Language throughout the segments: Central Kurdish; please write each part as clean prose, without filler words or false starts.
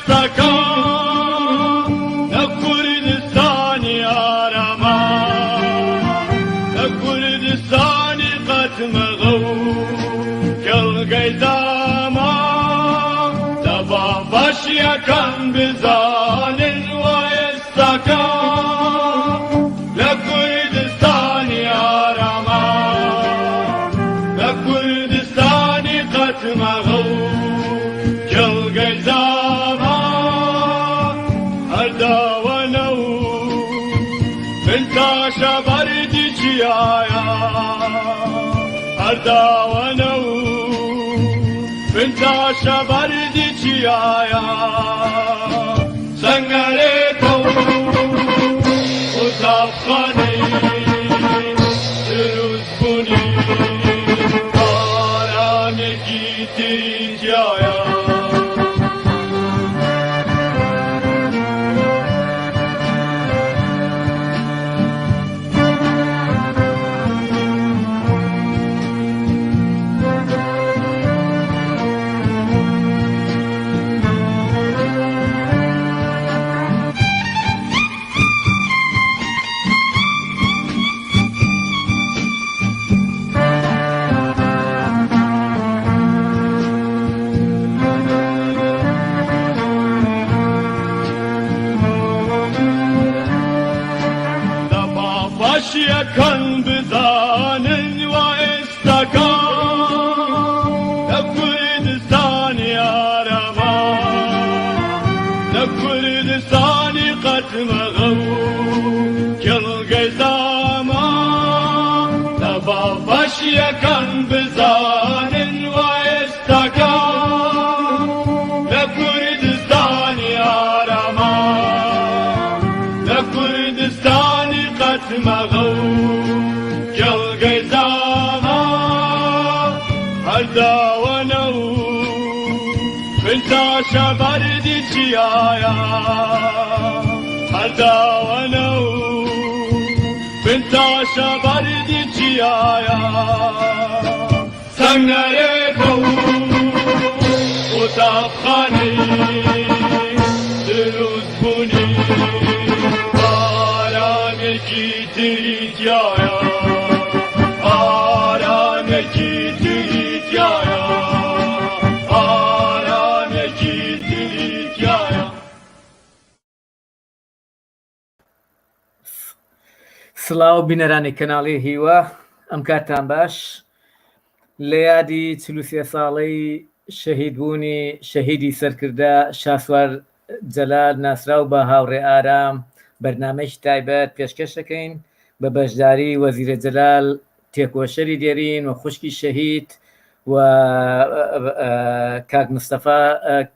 ئێستاکە لە کوردستانی ئارامە لە کوردستانی قەتمەغە و گەڵگەی داما دەبا باشیەکان بزانن وە ئێستاکە لە کوردستانی ئارامە لە کوردستانی قەتمەغە و گەڵگەی داما هەرداوەنە و بنتاشە بەردی چیایە هەرداوەنە و بنتاشە بەردی چیایە سەنگەرێکە و قوتابخانەی دروست بوونی بارانێکی تری جیایە باشیەکان بزانن وە ئێستاکە لە کوردستانی ئارامە لە کوردستانی قەتمەغە و گەڵگەی داما دەبا باشیەکان بزانن وە ئێستاکە لە کوردستانی ئارامە لە کوردستانی قەتمەغە و گەڵگەی داما هەرداوەنە و بنتاشە بەردی چیایە هەرداوەنە و بنتاشە بەردی چیایە سەنگەرێکە و قوتابخانەی دروست بوونی بارانێکی تری تایە ئارامێکی تری تایە ئارامێکی تری تایە. سڵاو بینەرانی کەناڵی هیوە ئەم کاتتان باش لە یادی 43 ساڵەی شەهیدبوونی شەهیدی سەرکردە شاسوار جەلال ناسراو بە هاوڕێ ئارام بەرنامەیەکی تایبەت پێشکەش دەکەین بە بەشداری وەزیرە جەلال تێکۆشەری دێرین و خوشکی شەهید و کاک مستەفا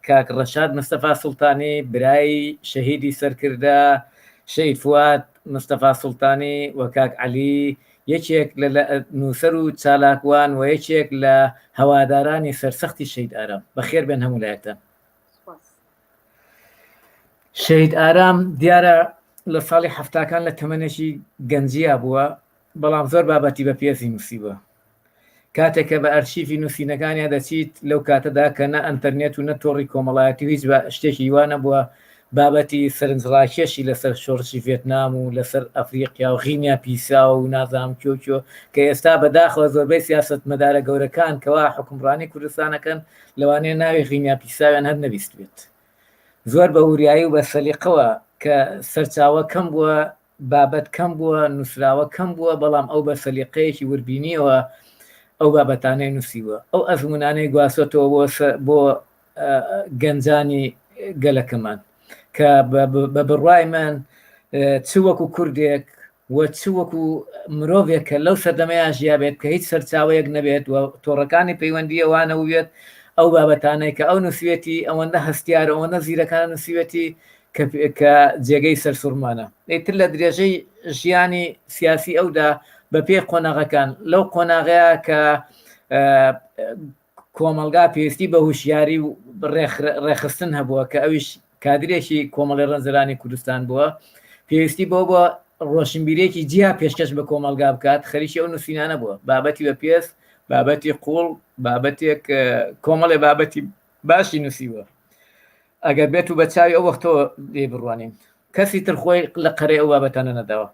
کاک ڕەشاد مستەفا سوڵتانی برای شەهیدی سەرکردە شەهید فواد مستەفا سوڵتانی و کاک عەلی یەکێک لە نووسەر و چالاکوان و یەکێک لە هەوادارانی سەرسەختی شەهید ئارام بەخێر بێن هەموو لایەکتان. شەهید ئارام دیارە لە ساڵی هەفتاکان لە تەمەنێکی گەنجیا بووە بەڵام زۆر بابەتی بە پێزی نووسیوە کاتێکە بە ئەرشیفی نووسینەکانیا دەچیت لەو کاتەدا کە نە ئەنتەرنێت و نە تۆڕی کۆمەڵایەتی هیچ شتێکی وانە بووە بابەتی سەرنجڕاکێشی لەسەر شۆڕشی ڤێتنام و لەسەر ئەفریقیا و غینیا پیسا و نازام کۆکۆ کە ئێستا بەداخەوە زۆربەی سیاست مەدارە گەورەکان کەوا حکومڕانی کوردستانەکەن لەوانەیە ناوی غینیا پیساویان هەر نەبیست بێت زۆر بە وریایی و بە سەلیقەوە کە سەرچاوە کەم بووە بابەت کەم بووە نووسراوە کەم بووە بەڵام ئەو بە سەلیقەیەکی وردبینیەوە ئەو بابەتانەی نووسیوە ئەو ئەزمونانەی گواسۆتەوە بۆ گەنجانی گەلەکەمان کە بە بڕوای من چ وەکو کوردێک و چ وەکو مرۆڤێک کە لەو سەردەمەیان ژیا بێت کە هیچ سەرچاوەیەک نەبێت و تۆڕەکانی پەیوەندی ئەوانە بێت ئەو بابەتانەی کە ئەو نووسێتی ئەوەندە هەستیارە ئەوەندە زیرەکان نووسێتی کە جێگەی سەرسوورمانە ئیتر لە درێژەی ژیانی سیاسی ئەودا بە پێ قۆناغەکان لەو قۆناغەیە کە کۆمەلگا پێویستی بە هوشیاری و ڕێخستن هەبووە کە ئەویش کادرێکی کۆمەڵی ڕەنجەرانی کوردستان بووە پێویستی بۆ ڕۆشنبیرێکی جیا پێشکەش بە کۆمەلگا بکات خەریکی ئەو نووسینانە بووە بابەتی بە پێس بابەتی قوڵ بابەتێک کۆمەڵێ بابەتی باشی نووسیوە ئەگەر بێت و بە چاوی ئەو وەختەوە لێ بڕوانین کەسی تر خۆی لە قەرێ ئەو بابەتانە نەداوە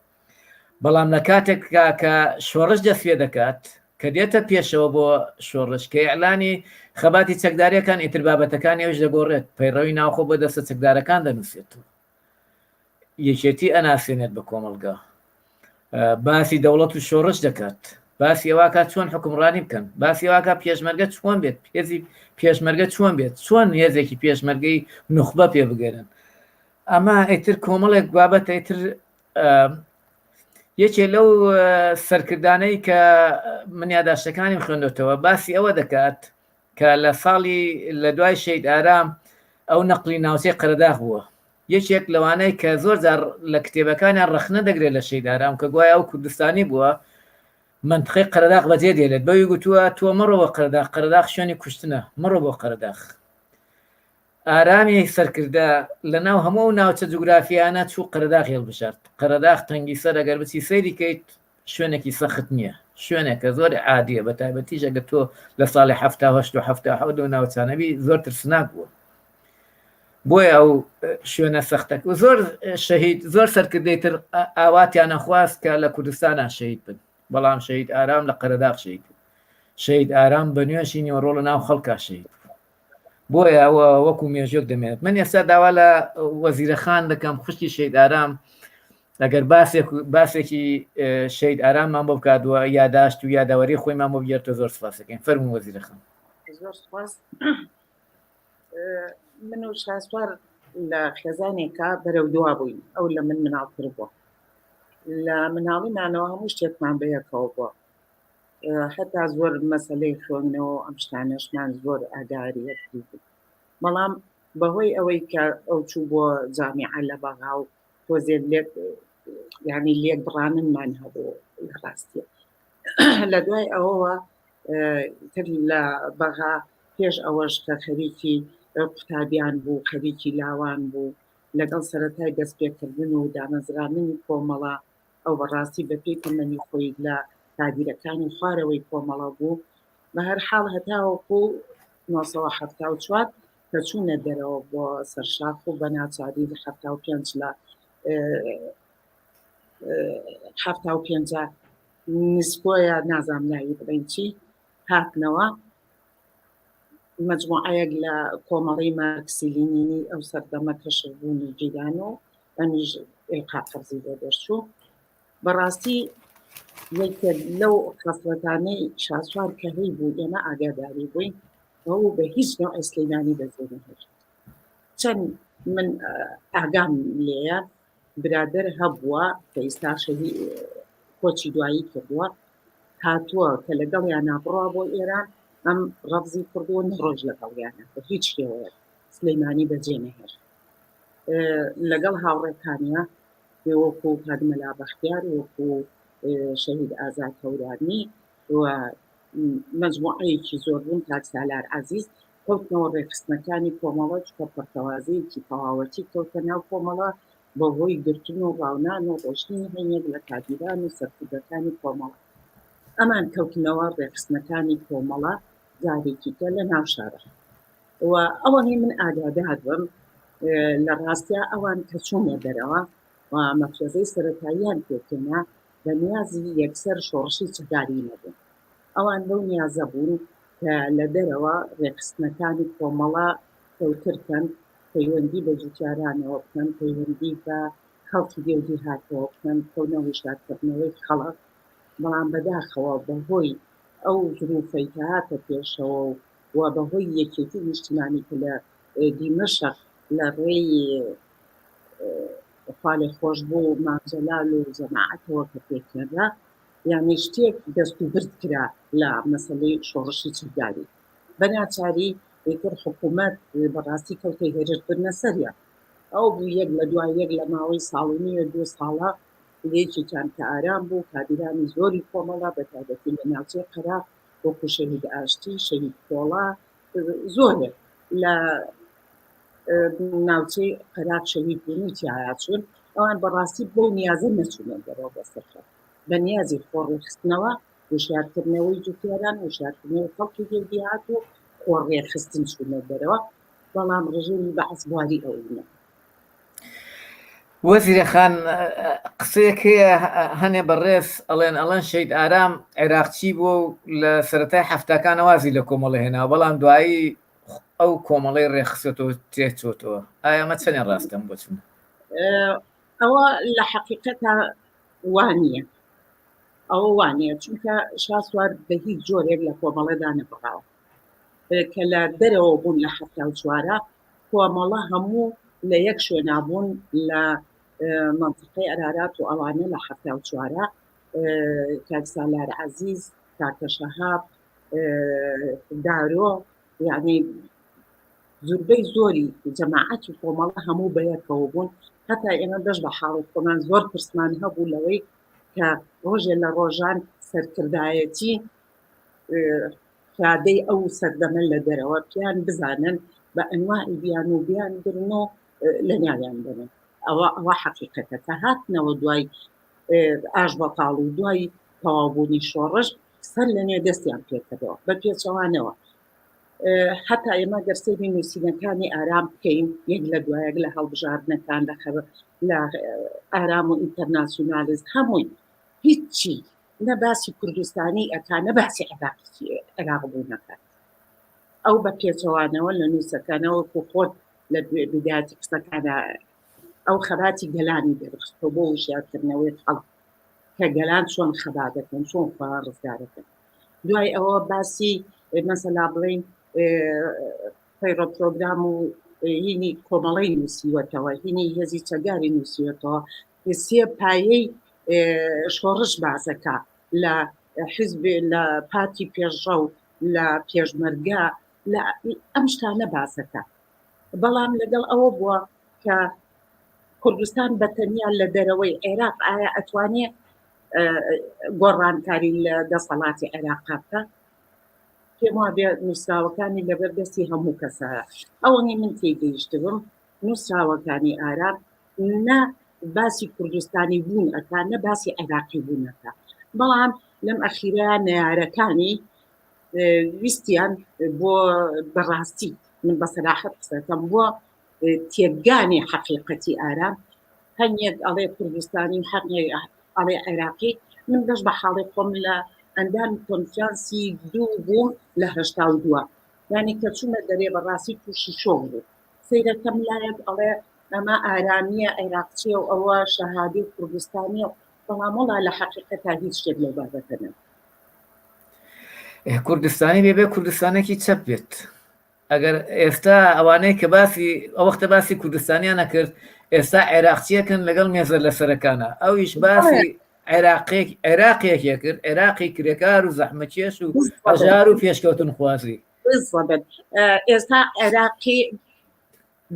بەڵام لە کاتێک کە شۆڕش دەستێ دەکات کە دێتە پێشەوە بۆ شۆڕش کە ئیعلانی خەباتی چەکداریەکان ئیتر بابەتەکان ئێوەش دەگۆڕێت پەیڕەوی ناوخۆ بە دەستە چەکدارەکان دەنووسێت و یەکێتی ئەناسێنێت بە کۆمەلگا باسی دەوڵەت و شۆڕش دەکات باسی ئەوواکە چۆن حکومڕانی بکەن باسی ئەوواکە پێشمەرگە چۆن بێت پێزی پێشمەرگە چۆن بێت چۆن هێزێکی پێشمەرگەی نوخبە پێ بگەرن ئەمە ئیتر کۆمەڵێک بابەت ئیتر یەکێ لەو سەرکردانەی کە منیاداشتەکانی خوێندوتەوە باسی ئەوە دەکات کە لە ساڵی لە دوای شەید ئارام ئەو نەقلی ناوچەی قەرەداغ بووە یەکێک لەوانەی کە زۆر جار لە کتێبەکانیان ڕەخنە دەگرێت لە شەید ئارام کە گوایە ئەو کوردستانی بووە منطقەی قەرەداغ بەجێ دێنێت بەوی گوتووە تۆ مەڕەوە قەرەداغ قەرەداغ شوێنی کوشتنە مەڕۆ بۆ قەرەداغ ئارامی سەرکردە لە ناو هەموو ناوچە جوگرافیانە چوو قەرەداغ هێڵبژارد قەرەداغ تەنگی سەر ئەگەر بچی سەیری کەیت شوێنێکی سەخت نییە شوێنێکە زۆر عادیە بە تایبەتیش ئەگەر تۆ لە ساڵی 1970 ناوچانەبی زۆر ترسناک بووە بۆیە ئەو شوێنە سەختەکە زۆر شەهید زۆر سەرکردەی تر ئاواتیانە خواست کە لە کوردستانە شەهید بن بەڵام شەهید ئارام لە قەرەداغ شەهید شەهید ئارام بە نوێشی نیوەڕۆ لە ناو خەڵکا شەهید بۆیە ئەوە وەکو مێژۆک دەمێت من ئێستا داوا لە وەزیرەخان دەکەم خوشتی شەید ئارام ئەگەر باسێکی شەید ئاراممان بۆ بکاتوە یاداشت و یاداوەری خۆیمان بۆ بگێرتە زۆر سپاسەکەین فەرموو وەزیرەخان زۆر سپاس من و شاسوار لە خێزانێکە بەرەو دوا بووین ئەو لە من مناڵتر بووە لە مناڵیمانەوە هەموو شتێکمان بەیەکەوە بووە حتا زۆر مەسەلەی خوێندنەوە ئەم شتانەشمان زۆر ئاگاریەتی بوو بەڵام بەهۆی ئەوەی کە ئەو چوو بۆ جامیعە لە بەغا و تۆزێت لێک یعنی لێک بڕاننمان هەبوو لە ڕاستیە لە دوای ئەوەوە تر لە بەغا پێش ئەوەش کە خەریکی قوتابیان بوو خەریکی لاوان بوو لەگەڵ سەرەتای دەستپێکردن و دامەزراننی کۆمەڵە ئەو بەڕاستی بە پێی تەمەنی خۆی لە تادیرەکانی خوارەوەی کۆمەڵە بوو بە هەر حاڵ هەتاوەکو 1970 کە چوونە دەرەوە بۆ سەرشاخ و بە ناچاری 75 لە 75 نسبۆیە نازام ناوی بڵێن چی هاتنەوە مجموعەیەک لە کۆمەڵی مارکسیلینینی ئەو سەردەمە کەشفبوونی جیران و ئەمیش ئێقا قەرزی بۆ دەرچوو بەڕاستی یەکێک لەو خەسڵەتانەی شاسوار کە هەی بوو ئێمە ئاگاداری بووین ئەو بە هیچ نوع ئەسلەیمانی بەجێ نەهێشت چەند من ئاگام لێیە برادەر هەبووە کە ئێستا شەهی کۆچی دوایی کردووە هاتووە کە لەگەڵیان نابڕوا بۆ ئێران ئەم ڕەبزی کردووە نەڕۆژ لەگەڵیانە بە هیچ شێوەیە سلەیمانی بەجێ نەهێشت لەگەڵ هاوڕێکانیە وەکو کادمەلا بەختیار وەکو شەهید ئازاد هەورانی و مەجموعەیەکی زۆر بوون کاک سالار عەزیز کەوتنەوە ڕێخستنەکانی کۆمەڵە چکە پڕتەوازەیەکی تەواوەتی کەوتە ناو کۆمەڵە بەهۆی گرتن و ڕاونان و ڕۆشتنی هەینێک لە کادیران و سەرکردەکانی کۆمەڵە ئەمان کەوتنەوە ڕێخستنەکانی کۆمەڵە جارێکی کە لە ناو شارە و ئەوەی من ئاگادار بم لە ڕاستیا ئەوان کە چوونە دەرەوە و مەفرۆزەی سەرەتاییان پێکێنا بە نیازی یەکسەر شۆڕشی چەکداری نەبوون ئەوان بەو نیازە بوون کە لە دەرەوە ڕێخستنەکانی کۆمەڵە کەوترکەن پەیوەندی بە جوتیارانەوە بکەن پەیوەندی بە خەڵکی دێودی هاتەوە بکەن کەونە وشارکردنەوەی خەڵک بەڵام بەداخەوە بەهۆی ئەو ظروفەی کە هاتە پێشەوە و بەهۆی یەکێتی نیشتمانی کە لە دیمەشق لە ڕێی خاڵی خۆش بوو ماجەلال و جەماعەتەوە کە پێکێنرا یعنی شتێک دەست و برد کرا لە مەسەلەی شۆڕشی چەکداری بەناچاری ئێتر حکوومەت بەڕاستی کەوتەی هێرشبردنە سەریە ئەو بوو یەک لە دوای یەک لە ماوەی ساڵی نیە 2 ساڵە لێکێکیان کە ئارام بوو کادیرانی زۆری کۆمەڵە بە تایبەتی لە ناوچەی قەرا وەکو شەهید ئاشتی شەهید کۆڵا زۆرێک لە ناوچەی قەراق شەهید بوون تیایا چوون ئەوان بەڕاستی بۆ نیازە نەچوونە دەرەوە بەسەرخە بە نیازی خۆڕێخستنەوە وشارکردنەوەی جوتیاران وشارکردنەوەی خەڵکی دێودی هات و خۆڕێخستن چوونە دەرەوە بەڵام ڕژێمی بەعسبواری ئەوە وەزیرە خان قسەیەک هەیە هەنێ بەڕێز ئەڵێن شەید ئارام عێراقچی بووە و لە سەرەتای هەفتەکان وازی لە کۆمەڵی هێنا بەڵام دوایی ئەو کۆمەڵی ڕێخستەوە تێچۆتەوە ئایا ئەمە چەندێن ڕاستەم بچون ئەوە لە حەقیقەتە وانە ئەوە وانە چونکە شاسوار بە هیچ جۆرێک لە کۆمەڵەدا نەبڕاوە کە لە دەرەوە بوون لە هەفتە و چوارە کۆمەڵە هەموو لە یەک شوێنابوون لە منطقەی ئەرارات و ئەوانە لە هەفتە و چوارە کاکسالار عەزیز کاکە شەهاب دارۆ یعنی زوربەی زۆری جەماعەتی کۆمەڵە هەموو بەیەکەوە بوون هەتا ئێمە دەش بە حاڵی خۆمان زۆر پرسمان هەبوو لەوەی کە ڕۆژێ لە ڕۆژان سەرکردایەتی پیادەی ئەو سەردەمە لە دەرەوە پیان بزانن بە ئەنواعی بیان و بیان برن و لە ناویان بنن ئەوە حەقیقەتە کە هاتنەوە دوای ئاش بەتاڵ و دوای تەواوبوونی شۆڕش سەر لەنێ دەستیان پێکردەوە بە پێچەوانەوە حتا ئێمە دەرسێبی نووسینەکانی ئارام بکەین یەک لە دوایەک لە هەڵبژاردنەکان لە ئارام و ئینتەرناسیۆنالیز هەمووی هیچی نە باسی کوردستانی ئەکا نە باسی عێراق بوونەکە ئەو بە پێچەوانەوە لە نووسەکانەوە خۆت لە بداتی قسەکانە ئەو خەباتی گەلانی دەرخستۆ بۆ وشارکردنەوەی خەڵک کە گەلان چۆن خەبا دەکەن چۆن خوا ڕزگارەکەن دوای ئەوە باسی مەسەلا بڵین پەیڕە پرۆگرام و هینی کۆمەڵەی نووسیوەتەوە هینی هێزی چەگاری نووسیوەتەوە سێ پایەی شۆڕش بازەکە لە حزب لە پاتی پێشڕە و لە پێشمەرگە لە ئەم شتانە بازەکە بەڵام لەگەڵ ئەوە بووە کە کوردستان بەتەنیا لە دەرەوەی عێراق ئایا ئەتوانێت گۆڕانکاری لە دەسەڵاتی عێراق بکە پێم وا بێ نووسراوەکانی لەبەردەستی هەموو کەسە ئەوەنی من تێگەیشتبم نووسراوەکانی ئارام نە باسی کوردستانی بوون ئەکا نە باسی عێراقی بوونەکە بەڵام لەم ئەخیرە نەیارەکانی ویستیان بۆ بەڕاستی من بە سەراحەت قسەکەم بۆ تێگانی حەقیقەتی ئارام هەنیەک ئەڵێ کوردستانی هەنیەک ئەڵێ عێراقی من دەش بە حاڵی خۆم لە ئەندام کۆنفرانسی دوو بووم لە 82 یعنی کە چوونە دەرێ بەڕاستی تووشی شۆک بوو سەیرەکەم لایەک ئەڵێ ئەمە ئارامیە عێراقچیە و ئەوە شەهادی کوردستانیە بەڵام وەڵا لە حەقیقەتا هیچ شتێک لەو بابەتە نەبوو کوردستانی بێبێ کوردستانێکی چەپ بێت ئەگەر ئێستا ئەوانەی کە باسی ئەوەختە باسی کوردستانیان نەکرد ئێستا عێراقچیەکن لەگەڵ مێزە لە سەرەکانە ئەویش باسی عێراقیەکێ کرد عێراقی کرێکار و زەحمەکێش و هەژار و پێشکەوتن خوازی ئێستا عێراقی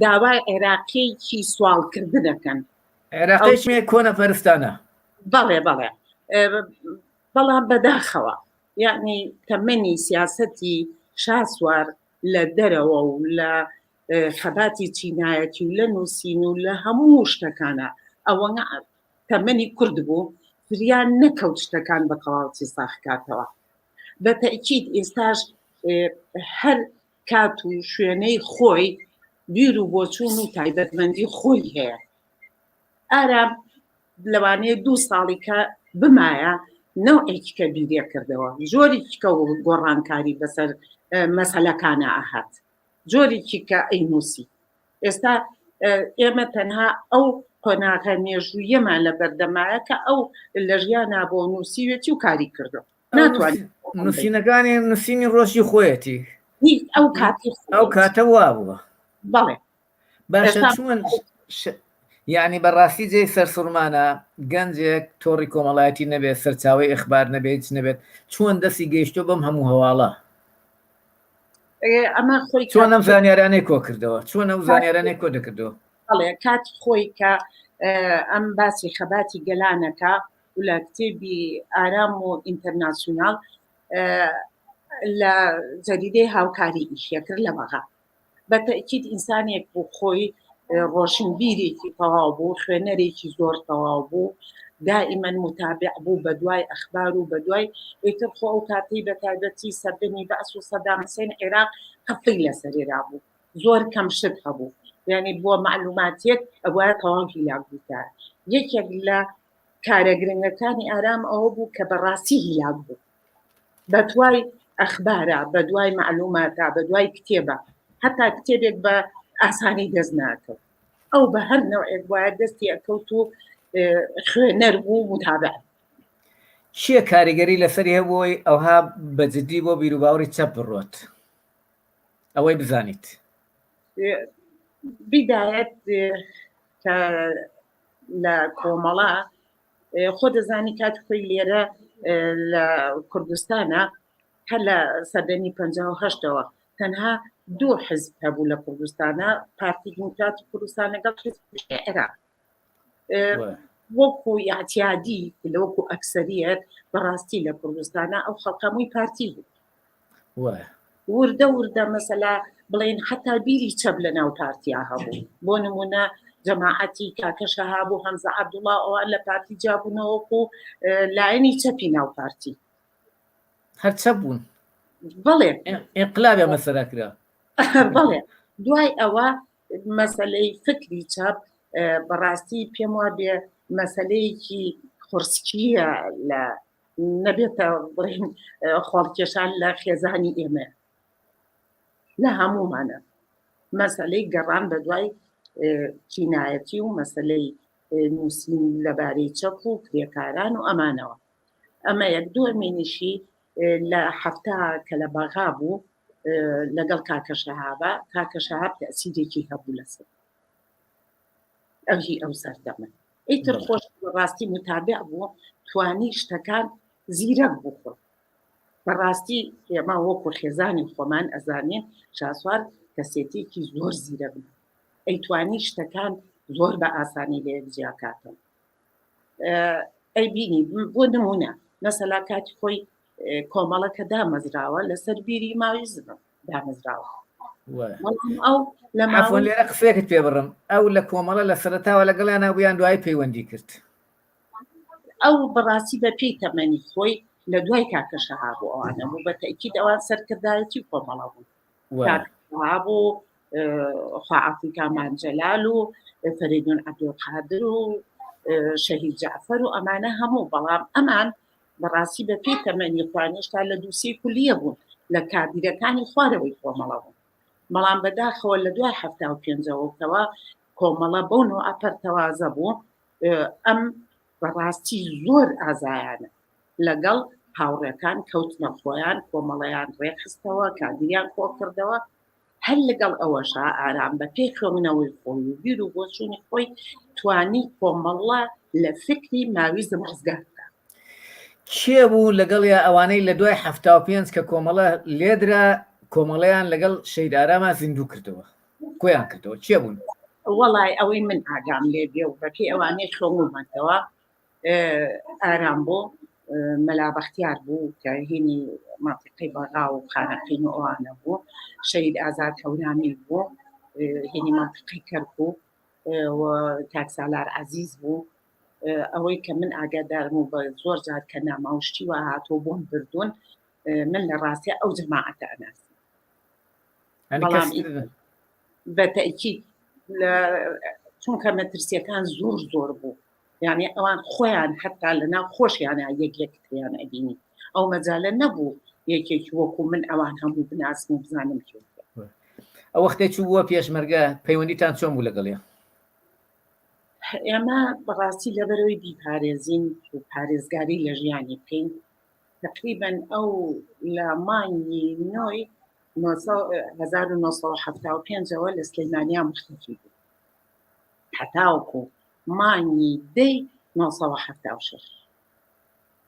داوای عێراقیی سوالکردن دەکەن عێراقیشمێ کۆنە پەرستانە بەڵێ بەڵێ بەڵام بەداخەوە یعنی تەمەنی سیاسەتی شاسوار لە دەرەوە و لە خەباتی چینایەتی و لە نووسین و لە هەموو شتەکانە ئەوە تەمەنی کورد بوو فریان نەکەوت شتەکان بە تەواوەتی ساخکاتەوە بە تەئکید ئێستاش هەر کات و شوێنەی خۆی بیر و بۆچوون و تایبەتمەندی خۆی هەیە ئارام لەوانەیە 2 ساڵی کە بمایە نەوعێکی کە بیرێ کردەوە جۆرێکی کە گۆڕانکاری بەسەر مەسەلەکانە ئاهات جۆرێکی کە ئەینووسی ئێستا ئێمە تەنها ئەو قۆناغە مێژوویەمان لە بەردەمایە کە ئەو لە ژیانە بۆ نووسیوێتی و کاری کردو ناتوانین نووسینەکانی نووسینی ڕۆژی خۆیەتی ئەو کاتە وا بووە بەڵێ باشە چون یعنی بەڕاستی جێ سەرسوورمانە گەنجێک تۆڕی کۆمەڵایەتی نەبێت سەرچاوی ئەخبار نەبێت نەبێت چۆن دەستی گەیشتۆ بەم هەموو هەواڵە ئەمە خۆی چۆن ئەم زانیارانەی کۆ کردەوە چۆن ئەو زانیارانەی کۆ دەکردەوە بەڵێ کاتی خۆی کە ئەم باسی خەباتی گەلانەکە و لە کتێبی ئارام و ئینتەرناسیۆنال لە جەریدەی هاوکاری ئیشیەکرد لە بەغا بە تەئکید ئینسانێک بۆ خۆی ڕۆشنبیرێکی تەواو بوو خوێنەرێکی زۆر تەواو بوو دائما متابع بوو بە دوای ئەخبار و بە دوای ئێتر خۆ ئەو کاتەی بە تایبەتی سەردەمی بەعس و سەدام حوسێن عێراق قەفڵی لەسەرێرا بوو زۆر کەم شت هەبوو یعنی بۆ معلوماتێک ئەوە تەواو هیلاک بووکە یەکێک لە کارە گرنگەکانی ئارام ئەوە بوو کە بەڕاستی هیلاک بوو بە دوای ئەخبارە بە دوای معلوماتە بە دوای کتێبە هەتا کتێبێک بە ئاسانی دەست ناکەوت ئەو بە هەر نەوەیەک وایە دەستی ئەکەوت و خوێنەر بوو متابع چییە کاریگەری لەسەری هەبووی ئەوها بەجددی بۆ بیر و باوەڕی چەپ بڕۆت ئەوەی بزانیت بدایەت کە لە کۆمەڵە خۆ دەزانی کات خۆی لێرە لە کوردستانە هەر لە سەردەمی 1950ەوە تەنها دوو حزب هەبوو لە کوردستانە پارتی دیموکراتی کوردستان لەگەڵ حزبی عێراق وەکو یاعتیادی لەوەکو ئەکسەریەت بەڕاستی لە کوردستانە ئەو خەڵکەمووی پارتی بوو وردە وردە مەسەلا بڵێن حتا بیری چەپ لە ناو پارتیا هەبوو بۆ نمونە جەماعەتی کاکەشە هابوو هەمزە عەبدوڵڵا ئەوان لە پارتی جابوونەوەکو لایەنی چەپی ناو پارتی هەر چەپ بوون بەڵێ ئینقلابە مەسەرا کرا بەڵێ دوای ئەوە مەسەلەی فکری چەپ بەڕاستی پێم وا بێ مەسەلەیەکی خورسکیە لە نەبێتە بڵێن خۆڵکێشان لە خێزانی ئێمە لە هەمومانە مەسەلەی گەڕان بە دوای کینایەتی و مەسەلەی نووسین لەبارەی چەپ و کرێکاران و ئەمانەوە ئەمە یەک دووەمێنیشی لە هەفتا کە لە بەغا بوو لەگەڵ کاکەشەهابە کاکەشەهاب تەسیرێکی هەبوو لەسەر ئەوهی ئەو سەردەمە ئیتر خۆش ڕاستی متابع بوو توانی شتەکان زیرەک بوو بەڕاستی ئێمە وەکو خێزانی خۆمان ئەزانێن شاسوار کەسێتێکی زۆر زیرەک بوو ئەیتوانی شتەکان زۆر بە ئاسانی لە یەکجیاکاتن ئەی بینی بۆ نمونە مەسەلا کاتی خۆی کۆمەڵەکە دامەزراوە لەسەر بیری ماوەی زبم دامەزراوە ئەو لە عەفوەن لێرە قسەیەکت پێ بڕم ئەو لە کۆمەڵە لە سەرەتاوە لەگەڵیان بوویان دوای پەیوەندی کرد ئەو بەڕاستی بە پێی تەمەنی خۆی لە دوای کاکەشەها بوو ئەوانە بوو بە تەکید ئەوان سەرکردایەتی کۆمەڵە بوو بوو خواعەفریکا مانجەلال و فەریدون عەبدولقادر و شەهید جەعفەر و ئەمانە هەموو بەڵام ئەمان بەڕاستی بە پێی تەمەنی خوانیشتا لە دووسێ کولیە بوون لە کادیرەکانی خوارەوەی کۆمەڵە بوون بەڵام بەداخەوە لە دوای 1970ەوە کۆمەڵە بۆنەوە ئەپەرتەوازە بوو ئەم بەڕاستی زۆر ئازایانە لەگەڵ هاوڕێکان کەوتنە خۆیان کۆمەڵەیان ڕێخستەوە کادریان کۆ کردەوە هەر لەگەڵ ئەوەشا ئارام بە پێی خەونەوەی خۆی و بیر و بۆچوونی خۆی توانی کۆمەڵە لە فکری ماویزم ڕزگار بکە چێ بوو لەگەڵ ئەوانەی لە دوای 75 کە کۆمەڵە لێدرا کۆمەڵەیان لەگەڵ شەید ئارامە زیندوو کردەوە کۆیان کردەوە چێ بوون وەڵای ئەوەی من ئاگام لێ بێ و بەپی ئەوانەی خۆمومەتەوە ئارام بۆ مەلا بەختیار بوو کە هینی مافقی بەغا و خانەقین و ئەوانە بوو شەید ئازاد هەورامی بوو هینی مافقی کەرکوو و کاکسالار عەزیز بوو ئەوەی کە من ئاگادارم و بە زۆر جار کە ناماوشتی و هاتۆ بۆم بردوون من لە ڕاستی ئەو جەماعەتە ئەناسی بە تەئکید چونکە مەترسیەکان زۆر زۆر بوو یعنی ئەوان خۆیان حتا لەناو خۆشیانە یەکتریان ئەبینی ئەو مەجالە نەبوو یەکێکی وەکو من ئەوان هەموو بناسم و بزانم ئەو وەختێک چوو بووە پێشمەرگە پەیوەندیتان چۆن بوو لەگەڵێ ئێمە بەڕاستی لەبەرەوەی بیپارێزین و پارێزگاری لە ژیانی بکەین تقریبا ئەو لە مانگی نۆی 1975ەوە لە سلەیمانیا مختفی بوو هەتاوەکو مانگی دەی 1976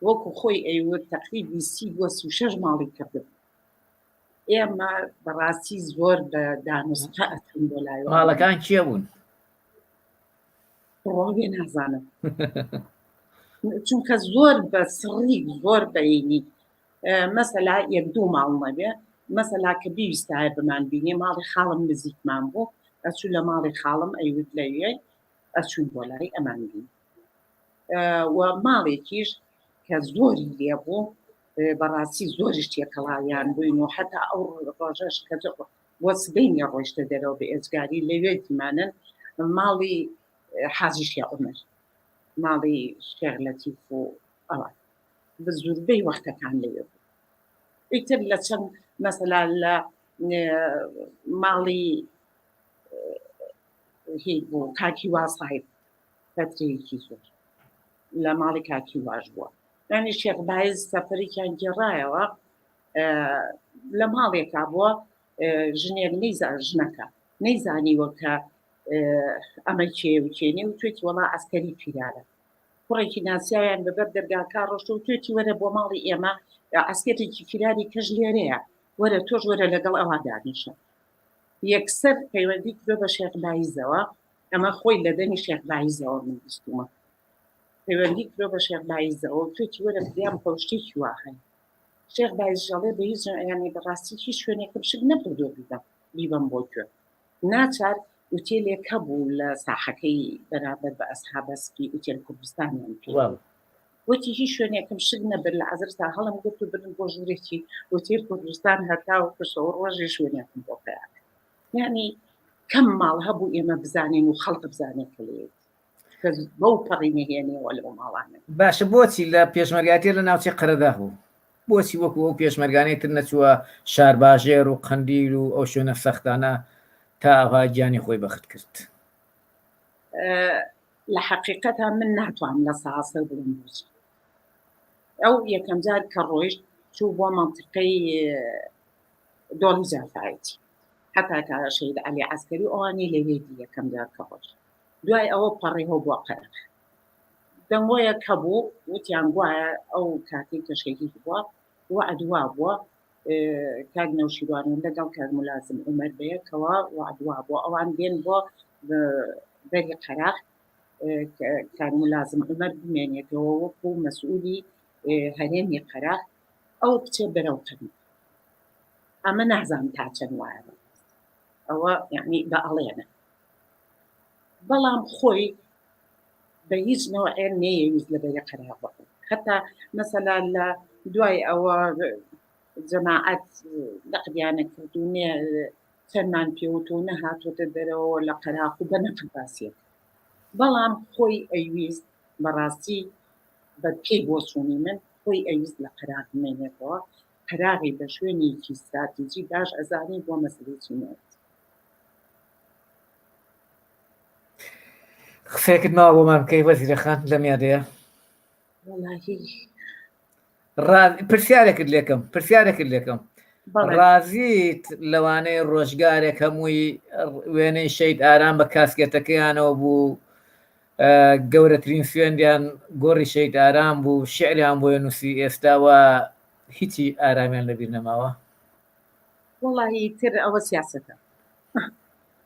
وەکو خۆی ئەیوت تقریبی 36 ماڵی کردبوو ئێمە بەڕاستی زۆر بە دانوسقە ئەتون بۆ لایەوە ماڵەکان چیە بوون ڕۆوێ نازانم چونکە زۆر بە سڕی زۆر بەینی مەسەلا یەک دوو ماڵمە بێ مەسەلا کە بیویستایە بمان بینێ ماڵی خاڵم نزیکمان بوو ئەچوو لە ماڵی خاڵم ئەیوت لەوێ ئەچوون بۆ لای ئەمان بین و ماڵێکیش کە زۆری لێبوو بەڕاستی زۆری شتێکەڵاویان بووین و حتا ئەو ڕۆژەش کە وە سبینی ڕۆیشتە دەرەوە بە ئێجگاری لەوێ دیمانن ماڵی حاجی شێخ عومەر ماڵی شێخ لەتیف و ئەوە بە زۆربەی وەختەکان لەوێ بوو ئیتر لە چەند مەسەلا لە ماڵی هیچ بوو کاکی وا ساحب پەترێکی زۆر لە ماڵی کاکی واش بووە یانی شێخ بایز سەفەرێکیان گێڕایەوە لە ماڵێکا بووە ژنێک ژنەکە نەیزانیوە کە ئەمە کێوکێنی و توێتی وەڵا ئەسکەری پیرارە کوڕێکی ناسیاویان بەبەر دەرگاکە ڕۆشتە و توێتی وەرە بۆ ماڵی ئێمە ئەسکێتێکی پیراری کەژ لێرەیە وەرە تۆش وەرە لەگەڵ ئەوە دانیشە یەکسەر پەیوەندی کرۆ بە شێخ بایزەوە ئەمە خۆی لە دەنی شێخ بایزەوە من بیستومە پەیوەندی کرۆ بە شێخ بایزەوە توێتی وەرە فریام پەوشتێکی واهەیە شێخ بایزژەڵێ بە هیچ ینی بەڕاستی هیچ شوێنێکم شک نەبردۆ بیبم بۆ کوێ ناچار ئوتێلێک هەبوو لە ساحەکەی بەرامبەر بە ئەسحابەسکی ئوتێل کوردستانیان پێ وتی هیچ شوێنێکم شک نەبر لە عەزر تا هەڵم گرت و برن بۆ ژوورێکی ئوتێل کوردستان هەتا و کەشەوە ڕۆژێ شوێنێکم بۆ قەیاک یعنی کەم ماڵ هەبوو ئێمە بزانین و خەڵک بزانێت کە لێت کە بەو پەڕی نەهێنێەوە لەو ماڵانە باشە بۆچی لە پێشمەرگاتی لە ناوچەی قەرەدا بوو بۆچی وەکو ئەو پێشمەرگانەی تر نەچووە شارباژێر و قەندیل و ئەو شوێنە سەختانە تا ئاوا گیانی خۆی بەخت کرد لە حەقیقەتە من ناتوانم لە ساسە بڵم ئەو یەکەم جار کە ڕۆیشت چوو بۆ مەنتیقەی دۆڵی جافایەتی حتا کە شەید عەلی عەسکەری ئەوانی لەوێدی یەکەم جار کە ڕۆیشت دوای ئەوە پەڕێەوە بۆ قەرق دەنگۆیەک هەبوو وتیان گوایە ئەو کاتێک کە شەیدی بووە وعدوا بووە کاک نەوشیروان لەگەڵ کاک مولازم عومەر بەیەکەوە وعدوا بووە ئەوان دێن بۆ بەری قەراق کاک مولازم عومەر بمێنێتەوە وەکو مەسئولی هەرێمی قەراق ئەو بچێ بەرەو قەرن ئەمە نازانم تا چەند وایە ئەوە یعنی بە ئەڵێنە بەڵام خۆی بە هیچ نەوعێ نەیەویست لە بەری قەراق بکەن حتا مەسەلا لە دوای ئەوە جەماعەت نەقدیانە کردوونێ چەندمان پێوتۆ نەهاتۆتە دەرەوە لە قەراق و بە نەقد باسیێت بەڵام خۆی ئەیویست بەڕاستی بە پێی بۆ چوونی من خۆی ئەویست لە قەراق بمێنێتەوە قەراقی بە شوێنێکی استراتیجی باش ئەزانی بۆ مەسەلەی نێت قسەیەکت ماوە بۆمان بکەی وەزیرەخان لەم یادەیە پرسیارێکت لێکم ڕازیت لەوانەیە ڕۆژگارێک هەمووی وێنەی شەید ئارام بە کاسکێتەکەیانەوە بوو گەورەترین سوێندیان گۆڕی شەید ئارام بوو شعریان بۆیە نووسی ئێستاوە هیچی ئارامیان لەبیر نەماوە وەڵی تر ئەوە سیاسەتە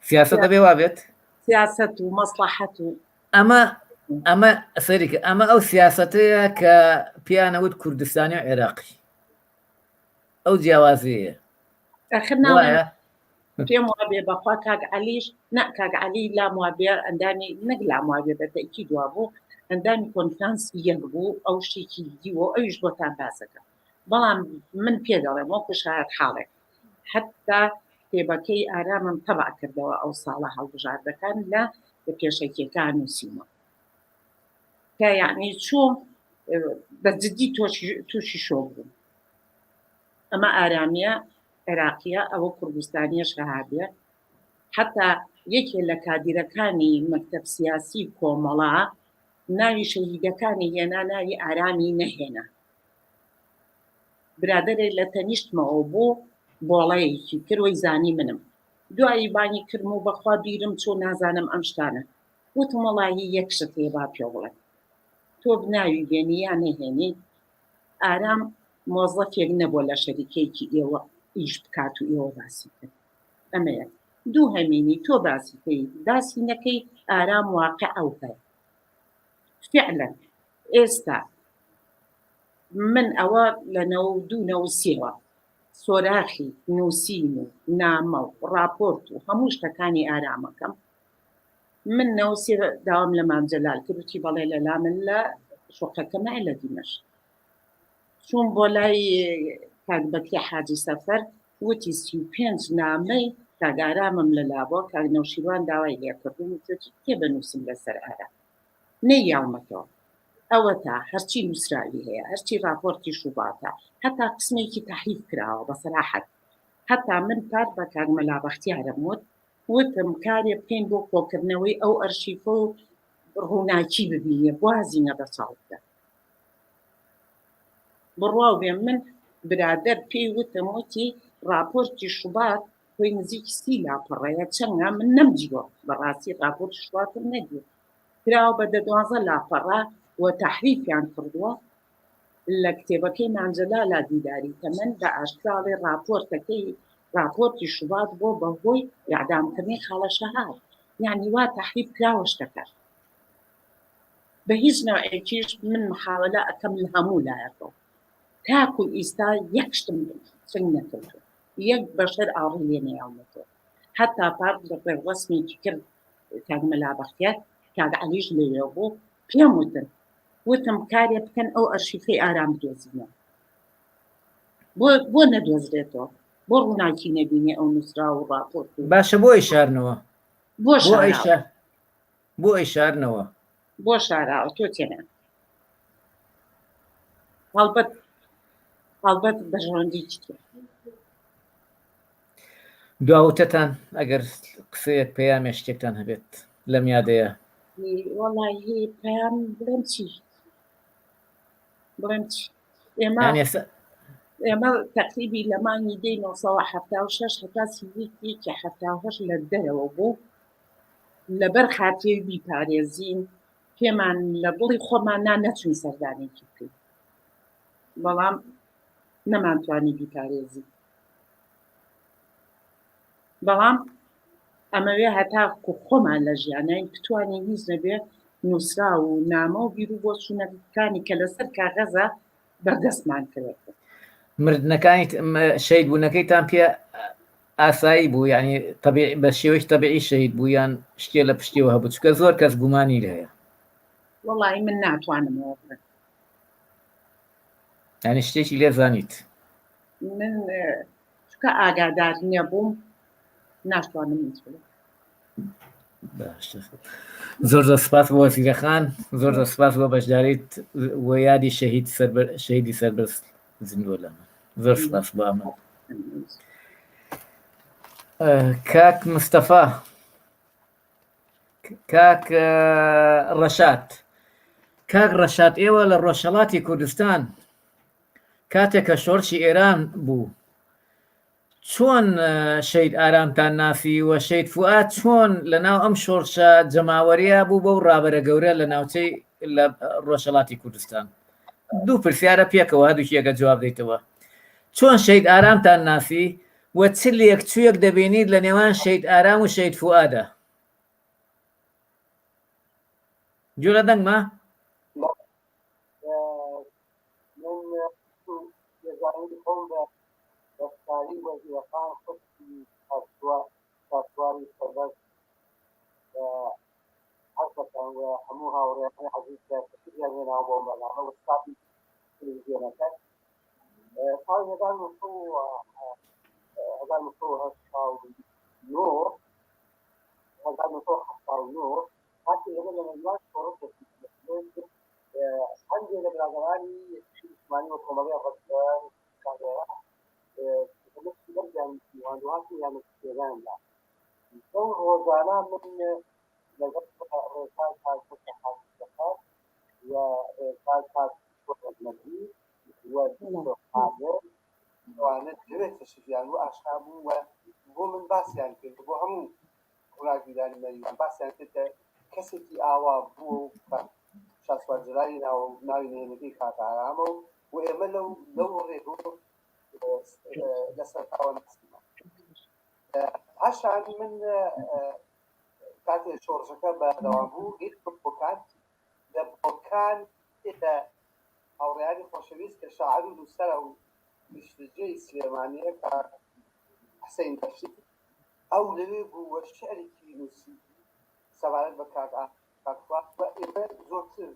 سیاسەت دەبێ وابێت سیاست و مەسلحەت و ئەمە سەریکە ئەمە ئەو سیاسەتەیە کە پیانەوت کوردستانی و عێراقی ئەو جیاوازەیە پێم وابێ بەخوا کاک عەلیش نە کاک عەلی لام وابێ ئەندامی نەک لام وابێ بەتەکی دوا بوو ئەندامی کۆنفرانسی یەک بوو ئەو شتێکی دیوە ئەویش بۆتان باسەکە بەڵام من پێ دەڵێم وەکو شایەت حاڵێک حتا کتێبەکەی ئارامم تەبع کردەوە ئەو ساڵە هەڵبژاردەکان لە پێشەکیەکان نووسیمە کە یعنی چۆن بە جددی تووشی شۆ بوو ئەمە ئارامیە عێراقیە ئەوە کوردستانیە شەهادە حتا یەکێ لە کادیرەکانی مەکتەب سیاسی کۆمەڵا ناوی شەهیدەکانی هێنا ناوی ئارامی نەهێنا برادەرێک لە تەنیشتمەوە بۆ بۆڵەیەکی کردوەی زانی منم دوایی بانی کردم و بەخوا بیرم چۆ نازانم ئەم شتانە وتم وەڵی یەک شت هەیە با پێ بڵێم تۆ بناوی بێنی یان نەهێنی ئارام مۆزەفێک نەبووە لە شەریکەیەکی ئێوە ئیش بکات و ئێوە باسی کرد ئەمەیە دوو هەمینی تۆ باسیکەی باسی نەکەی ئارام واقع ئەو هەیە فعلا ئێستا من ئەوە لە 92-93ەوە سۆراخی نووسین و نامە و ڕاپۆرت و هەموو شتەکانی ئارامەکەم من 93 داوام لە مامجەلال کردوتی بەڵێ لەلا من لە شۆقەکەمە لە دیمەش چوون بۆ لای کاک بەکری حاجی سەفەر وتی 35 نامەی کاگارامم لە لابۆ کاک نەوشیروان داوای لێکردوم کێ بنووسم لەسەر ئارام نەیاڵمەتەوە ئەوە تا هەرچی نووسراوی هەیە هەرچی راپۆرتی شوباتە هەتا قسمێکی تحریف کراوە بەسەراحەت هەتا من پار بە کاک مەلا بەختیارم وتم کارێ بکەین بۆ کۆکردنەوەی ئەو ئەرشیفە و ڕووناکی ببینێ وازینە بە چاڵدا بڕواو بێ من برادەر پێی وتم وتی راپۆرتی شوبات خۆی نزیکی سی لاپەڕەیە چەندە من نەمجیوە بەڕاستی راپۆرتی شوباتم نەدیێ کراوە بە 12 لاپەڕە و تحریفیان کردووە لە کتێبەکەی مانجەلالا دیداری تەمەن بە ئاشکراڵێ راپۆرتەکەی راپۆرتی شوبات بۆ بەهۆی یاعدامکردنی خاڵە شەهاب یعنی وا تحریف کراوە شتەکە بە هیچ نوعێکیش من محاولە ئەەکەم لە هەموو لایەکەوە تاکو ئیستا یەک شتم چنگ نەکردو یەک بەشەر ئاڕی لێ نەیاڵمەتەوە هەتا پار لە ڕێوەسمێکی کرد کاک مەلا بەختیار کاک عەلیش لەوێ بوو پێم وتم کارێ بکەن ئەو ئەرشیفەی ئارام بدۆزینە بۆ نەدۆزرێتەوە بۆ ڕووناکی نەبینێ ئەو نووسرا و راپۆرت باشە بۆ ئیشارنەوە بۆ ئیشارنەوە بۆ شاراوە تۆ تێنە هەڵبەت بەژەوەندی دواوتەتان ئەگەر قسەیەک پەیامێ شتێکتان هەبێت لەم یادەیە وەڵی پەیام بڵێم چی ئێمە تەقریبی لە مانگی 1976 هەتا سیویکی 1970 لە دەرەوە بوو لەبەر خاتێ بیپارێزین پێمان لە دڵی خۆمان نەچوین سەردانێکی بکەین بەڵام نەمانتوانی بیپارێزی بەڵام ئەمەوێ هەتا خۆمان لە ژیانین بتوانین هیچ نەبێ نووسرا و نامە و بیر و بۆ چوونەکانی کە لەسەر کاغەزە بەردەستمان کرێت مردنەکانی شەید بوونەکەیتان پێ ئاسایی بوو یعنی بە شێوەی تەبیعی شەید بوو یان شتێ لە پشتیەوە هەبوو چکە زۆر کەس گومانی لە هەیە وەڵی من ناتوانمەوە یعنی شتێکی لێ زانیت من چکە ئاگادار نەبووم ناتوانم زۆر سپاس بۆ وەزیرەخان زۆر سپاس بۆ بەشداریت وە یادی شەهیدی سەربەست زیندوە لەمە زۆر سپاس بۆ ئەمە کاک مستەفا کاک ڕەشاد ئێوە لە ڕۆژهەڵاتی کوردستان کاتێک کە شۆڕشی ئێران بوو چۆن شەید ئارامتان ناسی و شەید فوئاد چۆن لە ناو ئەم شۆڕشە جەماوەریە بوو بەو ڕابەرە گەورە لە ناوچەی لە ڕۆژهەڵاتی کوردستان دوو پرسیارە پێکەوە هەردووکی ئەگە جواب دەیتەوە چۆن شەید ئارامتان ناسی و چ لێکچوویەک دەبینیت لە نێوان شەید ئارام و شەید فوئادە جۆرە دەنگمە دەستکاری وەزیرەخان خوشکی پاسواری سەربەست حەزەکان و هەموو هاوڕێیان عەزیز کەسیان هێناوە بۆ بەرنامە وەستاپی تەلەڤیزیۆنەکە ساڵی 1979 کاتی ئێمە لە نێوان شۆڕش هەندێک لە برادەرانی یەکێتی عوسمانی و کۆمەڵگەی ڕەشبەر واندوهاتی یان سێداندا ئەو ڕۆژانە من لەگەڵ ڕێسای کارکردە حاجەکان و ڕێسای کارکردی و قادر وانە دەوێت تەشریفیان و ئاشنا بوو و بۆ من باسییان کرد بۆ هەموو قوڵاگیرانی مەریوان باسییان کردە کەسێکی ئاوا بوو شاسوارجرانی ناوی نهێنەکەی کاک ئارامە و ئێمە لەو ڕێگۆ لەسەر تاوە نەسیمە ئاشانی من کاتێ شۆڕژەکە بەردەوام بوو گیت بۆکان لە بۆکان لە هاوڕێیانی خۆشەویست کە شاعر و نووسەرە و پشتجێی سلێمانیە کە حسەین بەشیر ئەو لەوێ بوو وە شعرێکی نووسی سەبارەت بە کاکفات و ئێمە زۆرتر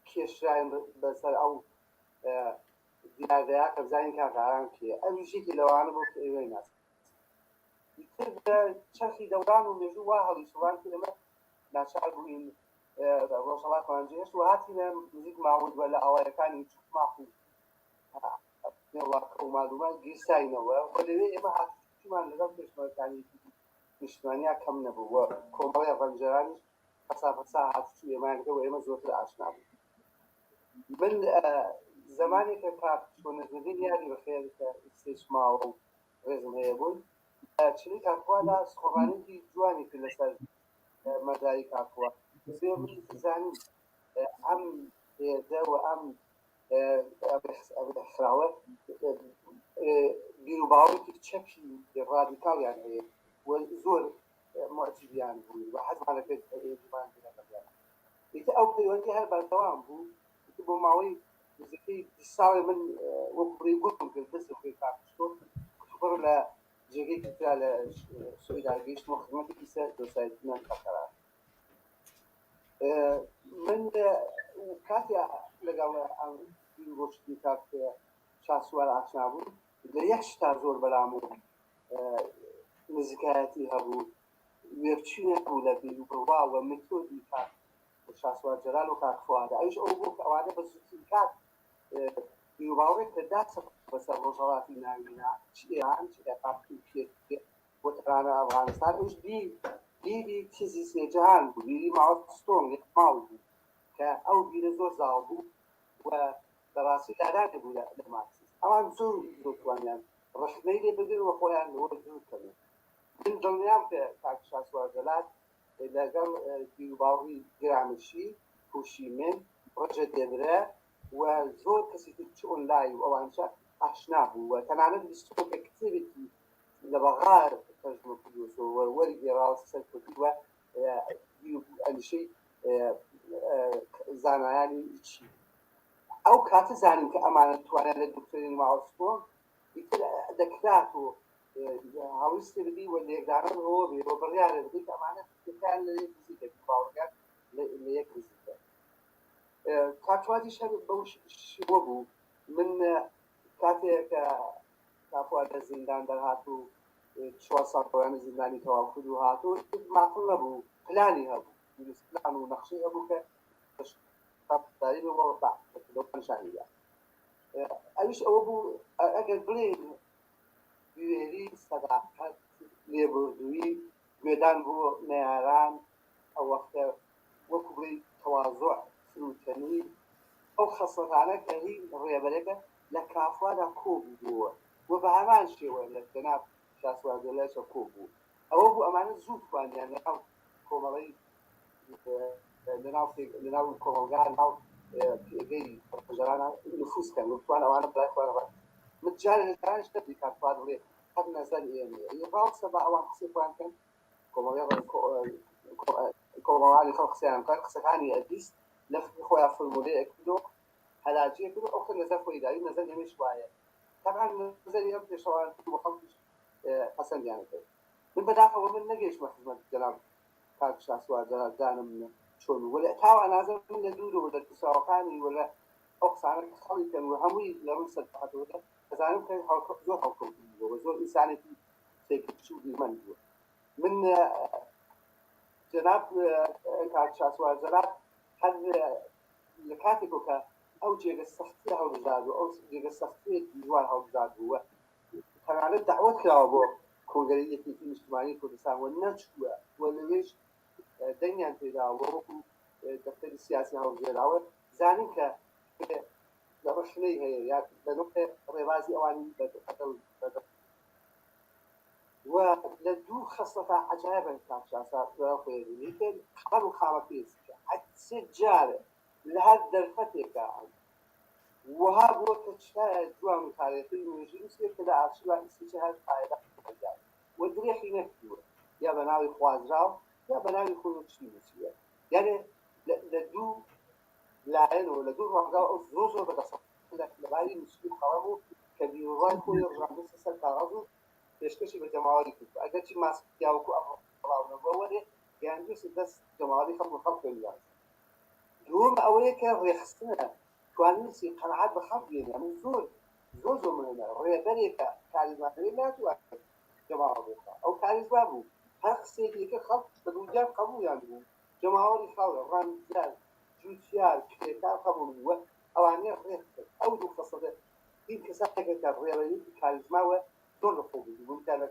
کێشراین بەسەر ئەو دیاردەیە کە بزانین کاک ئارام کێ ئەو ژێکی لەوانە بۆ کە ئێوەی ناس چرخی دەوران و مێژوو وا هەڵی سوڵان لەمە ناچار بووین ڕۆژهەڵاتمان جێشت و هاتیە نزیک ماوەد بە لە ئاوایەکانی ماخ و مادومان گیرساینەوە بە لەوێ ئێمە هاتمان لەگەڵ پێشمەرەکانی نیشتمانیا کەم نەبووە کۆمەڵی ڕەنجەرانی پەسا هاتوچوو ئێمانەکە و ئێمە زۆرتر ئاشنا بوو من زمانێکە کات چۆنەزەدەی یادی بەخێر کە سێش ماوە و ڕێزم هەیە بوون چلی کاکوادا سخۆڕانێکی جوانی کرد لەسەر مەداری کاکووە زانین ئەم هێدە و ئەم خراوە بیر و باوەڕێکی چەپی ڕادیکاڵیان هەیە و زۆر معجزیان بوو و حەزمان لەکرد ئێمان ئیتر ئەو پەیوەندی هەر بەردەوام بوو بۆ ماوەی نزیکەی 20 ساڵی من وەکو ڕێی گوتم کرد دەستم پێی کاکوشتۆ بڕ لە جێگەیەکی ترا لە سوئیدا گەیشتم و خزمەتێکی سەر دۆسایەتیمان قەتەرا من کاتی لەگەڵ ئەم ڕۆشتی کات شاسوار ئاشنا بوو لە یەک شتا زۆر بەرام و نزیکایەتی هەبوو وێرچینە بوو لە بیر و بڕوا و متۆدی کات شاسوار جەلال و کاکفوادە ئەوش ئەو بوو کە ئەوانە بە زووترین کات بیر و باوەڕێک کەدا بەسەر ڕۆژهەڵاتی ناوینا چ ئێران چ عێراقی پێ بۆ تەرانە ئەفغانستان ئەوش بیری تیزی سێجەهان بوو بیری ماوەستۆن یەک ماڵ بوو کە ئەو بیرە زۆر زاڵ بوو و بەڕاستی دارانە بوو لە مارکسیسم ئەوان زۆر توانیان ڕەشنەی لێ بگرن و خۆیان لەوە دوورکەن من دڵنیام کە کاک شاسوار جەلال لەگەڵ بیر و باوەڕی گرامشی هوشیمن ڕەجە دێبرە و زۆر کەسی چ ئۆنلای و ئەوانشە ئاشنا بوو و تەنانەت بیستۆکە کتێبێکی لە بەغار تەرجمە کردووە وەری گێڕاوە سەر کردووە ئەنیشەی زانایانی چی ئەو کاتە زانین کە ئەمانە توانێت لە دکتۆرین ماوەستۆ ئیتر دەکرات و هەڵویستی بدی و لێکدانەوە بێ بۆ بڕیارە بدەیت ئەمانە دەکران لە یەک نزیکە باوەڕیان لە یەک نزیکە کاکوادی شەر بەو شیوە بوو من کاتێک کە کاکواد لە زیندان دەرهات و 4 ساڵ پەیوەندی زیندانی تەواو کرد و هاتوو ماقڵ نەبوو پلانی هەبوو پلان و نەخشەی هەبوو کە داری بۆشانیدا ئەویش ئەوە بوو ئەگەر بڵێن وێری سەداقەت لێبوردووی گوێدان بۆ نەیاران ئەو وەختە وەکو بڵێ تەواضع فروتەنی ئەو خەسڵەتانە کە هی ڕێبەرەکە لە کافوادا کۆبووە و بە هەمان شێوە لە جەناب شاسوار جەلالە کۆبوو ئەوە بوو ئەمانە زوو توانیان لەناو کۆمەڵەی لەناو کۆمەلگا ناو پێگەی ڕەنجەرانە نفوسکەن وتوان ئەوانە بڵای خوارەوە من جارێ لەدانش نەبی کافواد بڵێ هەر نەزەر ئێمە ڕاستە بە ئەوان قسەیان کەن کۆمەڵانی خەڵک قسەیان کەن قسەکانی ئەدیست لە خۆیان فۆرمولەیەک کردو هەلاجەیە کردو ئەو کە نەزەر خۆی داوی نەزەر ئێمەش وایە طبعا نەزەری ئەم پێشەوان و خەڵکیش حەسەندیانە کرد من بەداخەوە من نەگەیشتمە خزمەت جەناب کاک شاسوار جەلال دانم چۆن ولا تاو ئەنازە من لە دوور و لە کوساوەکانی ولا ئەو قسانە خەڵی کەن و هەمووی لە ڕووی سەرهاتەوە دەزانم کە زۆر هەڵکەوتووە و زۆر ئینسانێکی تێکچوو دیمەند بووە من جەناب کاک شاسوار جەلال هەر لە کاتێکەوە کە ئەو جێگە سەختی هەڵبژار و ئەو جێگە سەختیەکی جوان هەڵبژار بووە تەنانەت دعوت کراوە بۆ کۆنگرەی یەکێتی نیشتیمانی کوردستان و نەچووە و لەوێش دەنگیان پێداوە وەکو دەفتەری سیاسی هەڵبژێراوە زانین کە لە ڕەشنەی هەیە یا بە نوقتە ڕێبازی ئەوانی بەدڵ و لە دوو خەسڵەتە عەجایبن کاک شاسوار خوێنی کە خەڵ و خاڵە پێچکە سێ جارە لە هەر دەرفەتێکە وها بووە کە چایە جوان و تاریخی نوێژی نووسێت کە لە ئارشیڤا ئیسپیچە هەر قاعدە و درێخی نەکردووە یا بە ناوی خوازراو یا بە ناوی خۆی چی نووسیوە یعنی لە دوو لایەنەوە لە دوو ڕەنگاو ئەو زۆر زۆر بەدەسەڵات لەباری نووسین خەڵەبوو کە بیرۆڕای خۆی ڕژاندووسە سەر کاغەز و پێشکەشی بە جەماوەری کرد ئەگەر چی ماسکیاوەکو ئەڵاونەبووە وەرێ گەیاندوێسی دەست جەماوەری خەڵک و خەڵک پێویان دووەم ئەوەیە کە ڕێخستنە توانیسی قەنەعات بە خەڵک بێنێ من زۆر منە ڕێبەرێکە کاریمانەوەی ناتوانێت جەماوەڕێکە ئەو کاریزوا بوو هەر قسێکێکە خەڵک بەدوجار قبولیان بوو جەماوەری خەڵک ڕەمزیار جوتیار کێکار قبول بووە ئەوانەیە ڕێک کرد ئەو دوو قسەدە این کەسانێکە کە ڕێڕەوی کاریزماوە زۆر لەخۆ بوو لە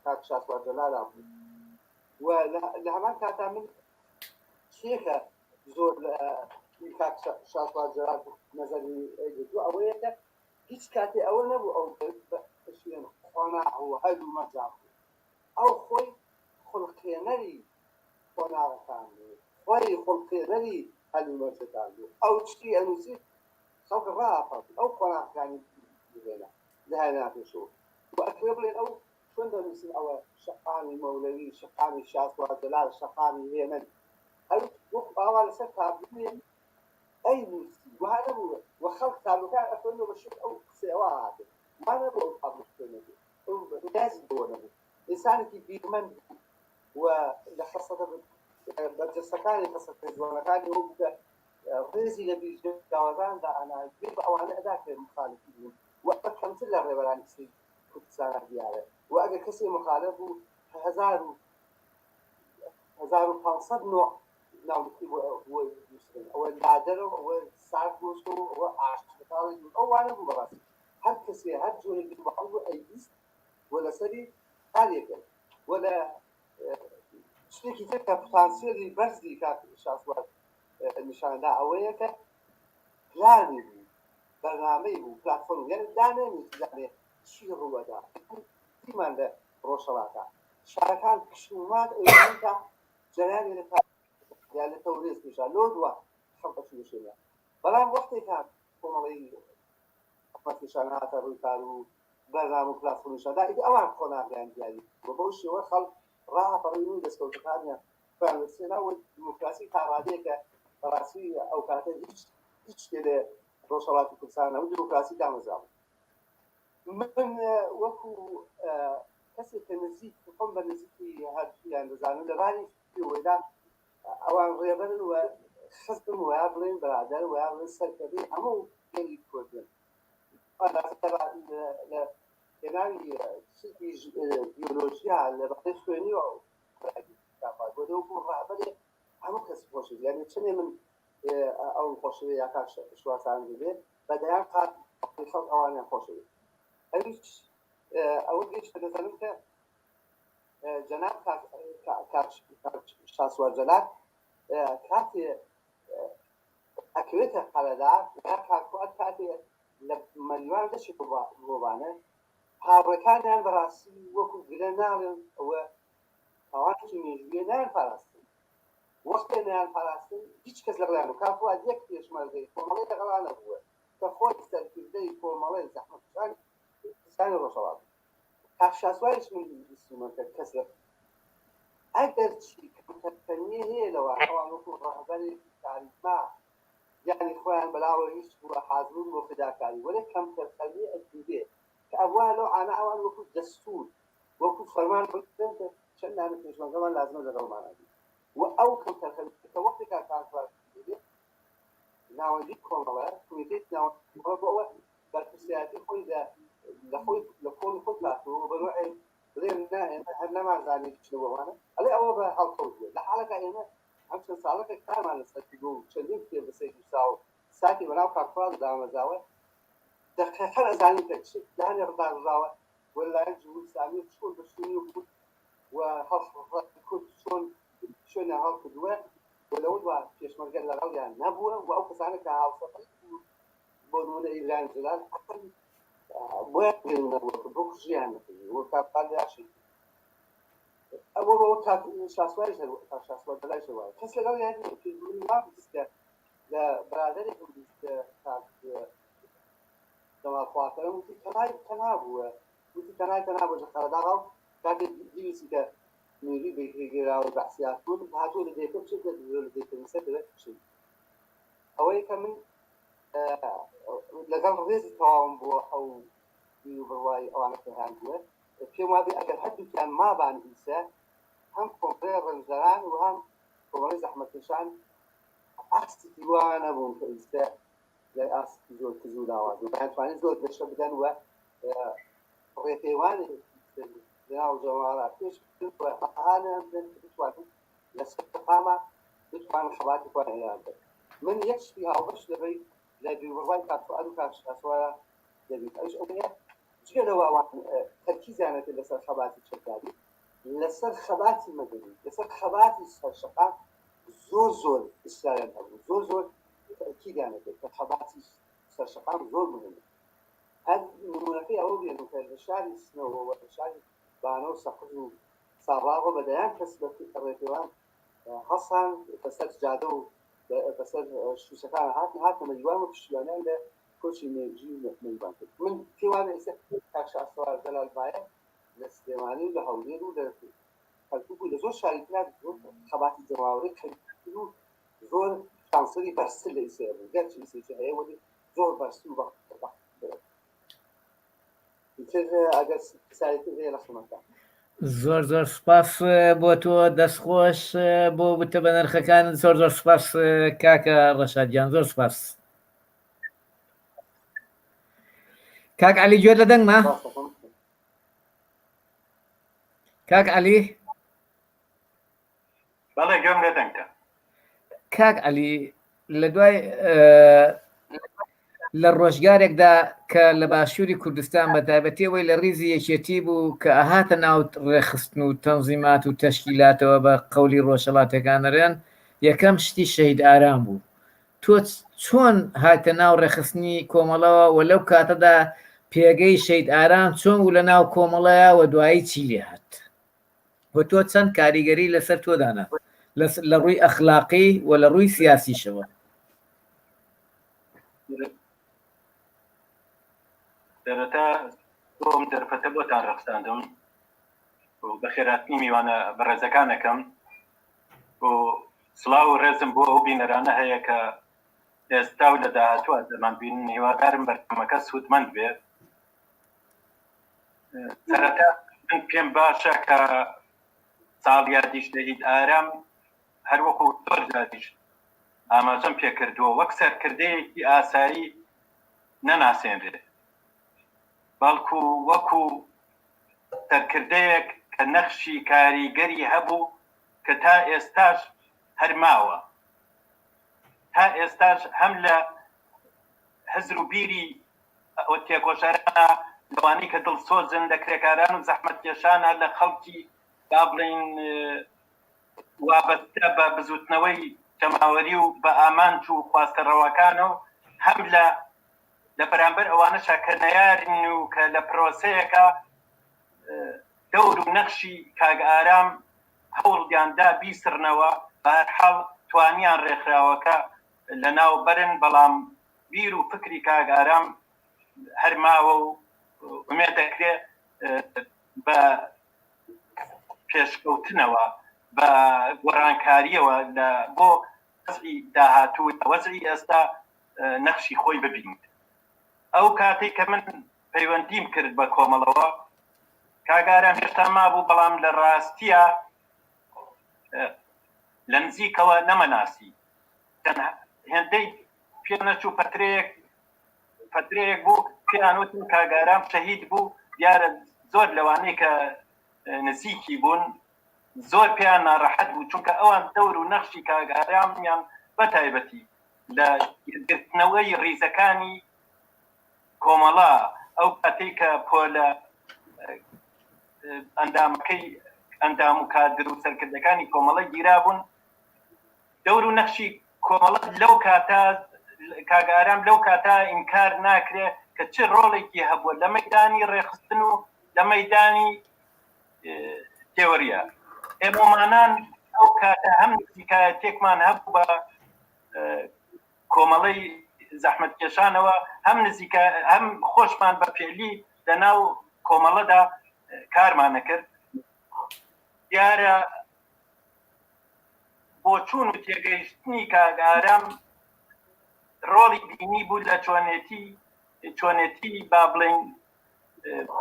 کاک شاسوار جەلالا بوو و لە هەمان کاتا من شێخە زۆر کاک شاسوار جەلال نەزەری دو ئەوەیەکە هیچ کاتێ ئەوە نەبوو ئەو شوێن خۆناغ و هەلو مەجاق ئەو خۆی خوڵقێنەری خۆناغەکان بوو خۆی خوڵقێنەری هەلو مەجەکان بوو ئەو شتی ئەنووسی خەڵک ڕاپەت ئەو خۆناغەکانی بێنە لەهێنا پێشەوە و ئەکرێ بڵێن ئەو چۆن دەنووسن ئەوە شەقامی مەولەوی شەقامی شاسوار جەلال شەقامی هێمن هەر وەک ئاوا لەسەر تابلوێن ئەی نووسی وها نەبوو و خەڵک تابلوەکان ئەخوێنەوە بە شێت ئەو قسەیەوە هاتێت وا نەبوو ئەو تابلو خوێنەبێت ئەو نیازی بۆ نەبوو ئینسانێکی بیرمەند و لە خەسەتە بەرجەستەکانی خەسەتە جوانەکانی ئەو بووکە ڕێزی لە بیرجاوازاندا ئەناگیر بە ئەوانە ئەدا کرد مخالفی بوون و ئەمە کەمتر لە ڕێبەرانی قسەی کوردستانە دیارە و ئەگەر کەسێ مخالف بوو 1500 نوع ناوکی بۆ ئەوە لادەرەوە ئەوە ساک گۆشتەوە ئەوە ئاشتەکاڵی ئەو وانە بوو بەڕاستی هەر کەسێ هەر جۆرێکی بە ئەو ئەیبیست و لەسەری قالێکە و لە شتێکی تر کە پتانسیێلی بەرزی کات شاسوار نیشاندا ئەوەیە کە پلانی بوو بەرنامەی بوو پلاتفۆرم یعنی دانێنی چی ڕووەدا دیمان لە ڕۆژهەڵاتە شارەکان کشومات ئەوەیە جەرانی لە تەورێز پیشە لۆ دووە خەڵکەشی شوێنە بەڵام وەختێکە کۆمەڵی حکومەتیشان هاتە ڕووی کار و بەرنامە و پلاتفۆرمیشاندا ئیدی ئەوان خۆناغیان دیاری بۆ بەو شێوە خەڵک ڕاهەپەڕین دەستکەوتەکانیان فەرمسێنا و دیموکراسی تاڕادەیەکە بەڕاستی ئەو کاتە هیچ شتێ لە ڕۆژهەڵاتی کوردستانە و دیموکراسی دامەزراوە من وەکو کەسێک کە نزیک خۆم بە نزیکی هەردوویان دەزانم لەباری وەدا ئەوان ڕێبەرن و خستم ویا بڵێن بەرادەر ویا بڵێن سەرکەبێ هەموو گەلی کوردن لە کێناوی بیۆلۆژیا لە بەقەی خوێنیوە بۆ ڕابەرێ هەموو کەس خۆشوی یعنی چنێ من ئەو خۆشوی یا کاک شواسان دەبێت بەدەیان قات خەڵک ئەوانیان خۆشوی هەریش ئەوە گەیشتە دەزانم کە جەناب شاسوار جەلال کاتێ ئەکەوێتە قەلەدار یا کاکوات کاتێ لە مەریوان دەچێت بۆبانە هاوڕێکانیان بەڕاستی وەکو گرە ناڵێن ئەوە ئەوانێکی مێژویە نایان پاراستن وەختێ نایان پاراستن هیچ کەس لە بڵیان و کاکوات یەک پێشمەرگەی کۆمەڵی لەگەڵانە بووە کە خۆی سەرکردەی کۆمەڵی زەحمەتکشانی ڕۆژهەڵات کاک شاسواریش من بیستمە کە کەس لە ئەگەر چی کەمتەرفەنیە هەیە لەوە ئەوان وەکو ڕاهبەری کاریزما یعنی خۆیان بەلاوە هیچ بووە حازبوون بۆ فداکاری وەلە کەمتەرفەنیە ئەدوبێ کە ئەوە لەو ئانە ئەوان وەکو دەستور وەکو فەرمان بکەن کە چەند نامە پێشمەرگەمان لازمە لەگەڵمانە بێت و ئەو کەمتەرفەنیە کە وەختی کاکوات دەبێت ناوەندی کۆمەڵە کوێتێک ناوەندی بۆ ئەوە بەرپرسیاتی خۆی لە خۆی خۆی هاتووە بەنوعی بڵێن هەر نەمازانێ چنەوەوانە ئەڵێ ئەوە بە هەڵکەوتووە لە حاڵەکە ئێمە ئەم چەند ساڵەکە کارمان لەسەر بوو چەندین کتێب بەسەری سا و ساتی بەناو کاکوات دامەزاوە دەقیقەن ئەزانین کە دانێ ڕداڕژاوە وەلایەن جمهوری ئیسلامی چۆن بە شوێنی کورد و هەڵخڕەتی کورد چۆن شوێنیان هەڵکردووە و لەوە دووە پێشمەرگە لەگەڵیان نەبووە و ئەو کەسانە کە هاوسەفەری بۆ نمونە ئیلان جەلال باید بۆ ژیان وە کاپال یاشی ئەوە بۆ شاسواری شاسوار جەلال وایە کەس لەگەڵ یان پێشبوونی وا بیستکە لە برادەرێک بیستکە جەمال خواتەرە وتی تەنها بووە وتی تەنها بۆ جەخەرەداغاو کاتێک دیویستی کە نوێری بێگێراوە بەحسیات بوون هاتووە لە دێکە بچێت لە دێکەنیسە دەبێت بچین ئەوەیە کە من لەگەڵ ڕێزی تەواوم بۆ ئەو بڕوای ئەوانە پێهان بووە پێم وابێ ئەگەر هەردووکیان مابان ئیسە هەم کۆمپڵی ڕەنجەران و هەم کۆمەڵی زەحمەتکێشان ئاستی دیوانە بوون کە ئیسە لە ئاستی زۆر کزوو ناوازن بەیانتوانین زۆر دەشە بدەن وە ڕێپەیوانی لەناو جەماعەت پێش ئاهانە بتوانن لەسەر قامە بتوانن خەباتی خۆیان ئێران بکەن. من یەک شتی هاوبەش دەبێت لە بیرڕای کاتفعال و کارشناسوایە دەبێت ئەوش ئەوەیە جگە لەوە ئەوان تەرکیزیانەکە لەسەر خەباتی چەکداری لەسەر خەباتی مەدەنی لەسەر خەباتی سەرشەقام زۆر ئیسرائیل هەبوو زۆر تەرکیزیانەکە کە خەباتی سەرشەقام زۆر مهمە. هەر نمونەکەی ئەوە بێنن کە لە شاری سنەوە لە شاری بانە و سەقز و ساباغۆ بەدەیان کەس بە ڕێپێوان هەسان بەسەر جادە و بەسەر شوشەکان هاتنە مەیوان و پشتیوانیان لە کۆچی نێرجی و مەیوان کرد. من پێوانە ئێستا کاکشاسوار جەلالبایە لە سلێمانی و لە هەولێر و لە خەلتوک و لە زۆر شاریترا خەباتی جەماوەری خەریکی و زۆر شانسەری بەرسل لە ئیسێ بوو گەرچی ئیسێکی هەیە وەلی زۆر بەرسل و زۆر سپاس بۆ تۆ دەستخۆش بۆ بتە بە نرخەکان زۆر سپاس کاکە ڕەشادیان زۆر سپاس. کاک عەلی گوێت لە دەنگمە؟ کاک عەلی بەڵێ گوێم لێ دەنگە. کاک عەلی لە دوای لە ڕۆژگارێکدا کە لە باشووری کوردستان بە تایبەتیەوەی لە ڕیزی یەکێتی بوو کە ئاهاتە ناو ڕێخستن و تەنزیمات و تەشکیلاتەوە بە قەولی ڕۆژهەڵاتەکانەرێن یەکەم شتی شەهید ئارام بوو. تۆ چۆن هاتە ناو ڕێخستنی کۆمەڵەوە و لەو کاتەدا پێگەی شەهید ئارام چۆن و لە ناو کۆمەڵەیە و دوایی چی لێ هات و تۆ چەند کاریگەری لەسەر تۆدانە لە ڕووی ئەخلاقی و لە ڕووی سیاسیشەوە؟ دەرەتا تۆم دەرفەتە بۆتان ڕەخساندم و بە خێراتنی میوانە بەڕێزەکانەکەم و سڵاو و ڕێزم بۆ ئەو بینەرانە هەیە کە ئێستا و لە داهاتوە دەمان بین هیوادارم بەرنامەکە سوودمەند بێت. سەرەتا من پێم باشە کە ساڵیادی شەهید ئارام هەروەکو زۆر جاریش ئاماژەم پێکردووە وەک سەرکردەیەکی ئاسایی نەناسێنرێت بەڵکو وەکو سەرکردەیەک کە نەخشی کاریگەری هەبوو کە تا ئێستاش هەرماوە تا ئێستاش هەم لە حزر و بیری ئەو تێکۆشەرانە لەوانەی کە دڵسۆزن لە کرێکاران و زەحمەتکێشانە لە خەڵکی با بڵێن وابەستە بە بزوتنەوەی جەماوەری و بە ئامانج و خواستەڕەوەکانە و هەم لە بەرامبەر ئەوانەشە کە نەیارن و کە لە پرۆسەیەکە دەور و نەخشی کاگ ئارام هەوڵیاندا بیسڕنەوە بە هەرحاڵ توانیان ڕێکخراوەکە لە ناو بەرن بەڵام بیر و فکری کاگ ئارام هەرماوە و ئومێد دەکرێت بە پێشکەوتنەوە بە گۆڕانکاریەوە بۆ وەزعی داهاتوو وەزعی ئێستا نەخشی خۆی ببینیت. ئەو کاتێک کە من پەیوەندیم کرد بە کۆمەڵەوە کاگ ئارام هێشتا مابوو بەڵام لە ڕاستیە لە نزیکەوە نەمەناسی هێندەی پێ نەچوو پەترەیەک بوو پێیانوتن کاگ ئارام شەهید بوو دیارە زۆر لەوانەیە کە نزیکی بوون زۆر پێیان ناڕەحەت بوو چونکە ئەوان دەور و نەخشی کاگ ئارامیان بە تایبەتی لە گرتنەوەی ڕیزەکانی کۆمەڵا ئەو کاتەی کە پۆلە ئەندام و کادر و سەرکردەکانی کۆمەڵە گیرابوون دەور و نەخشی کۆمەڵە لەو کاتا کاگ ئارام لەو کاتا ئینکار ناکرێت کە چه ڕۆڵێکی هەبووە لە مەیدانی ڕێخستن و لە مەیدانی تێوەریە. ئێمەمانان ئەو کاتە هەم نزیکایەتێکمان هەبوو بە کۆمەڵەی زەحمەتکێشانەوە هەم خۆشمان بە پێلی لە ناو کۆمەڵەدا کارمانە کرد. دیارە بۆ چوون و تێگەیشتنی کاگ ئارام ڕۆڵی دینی بوو لە چۆنێتی با بڵێن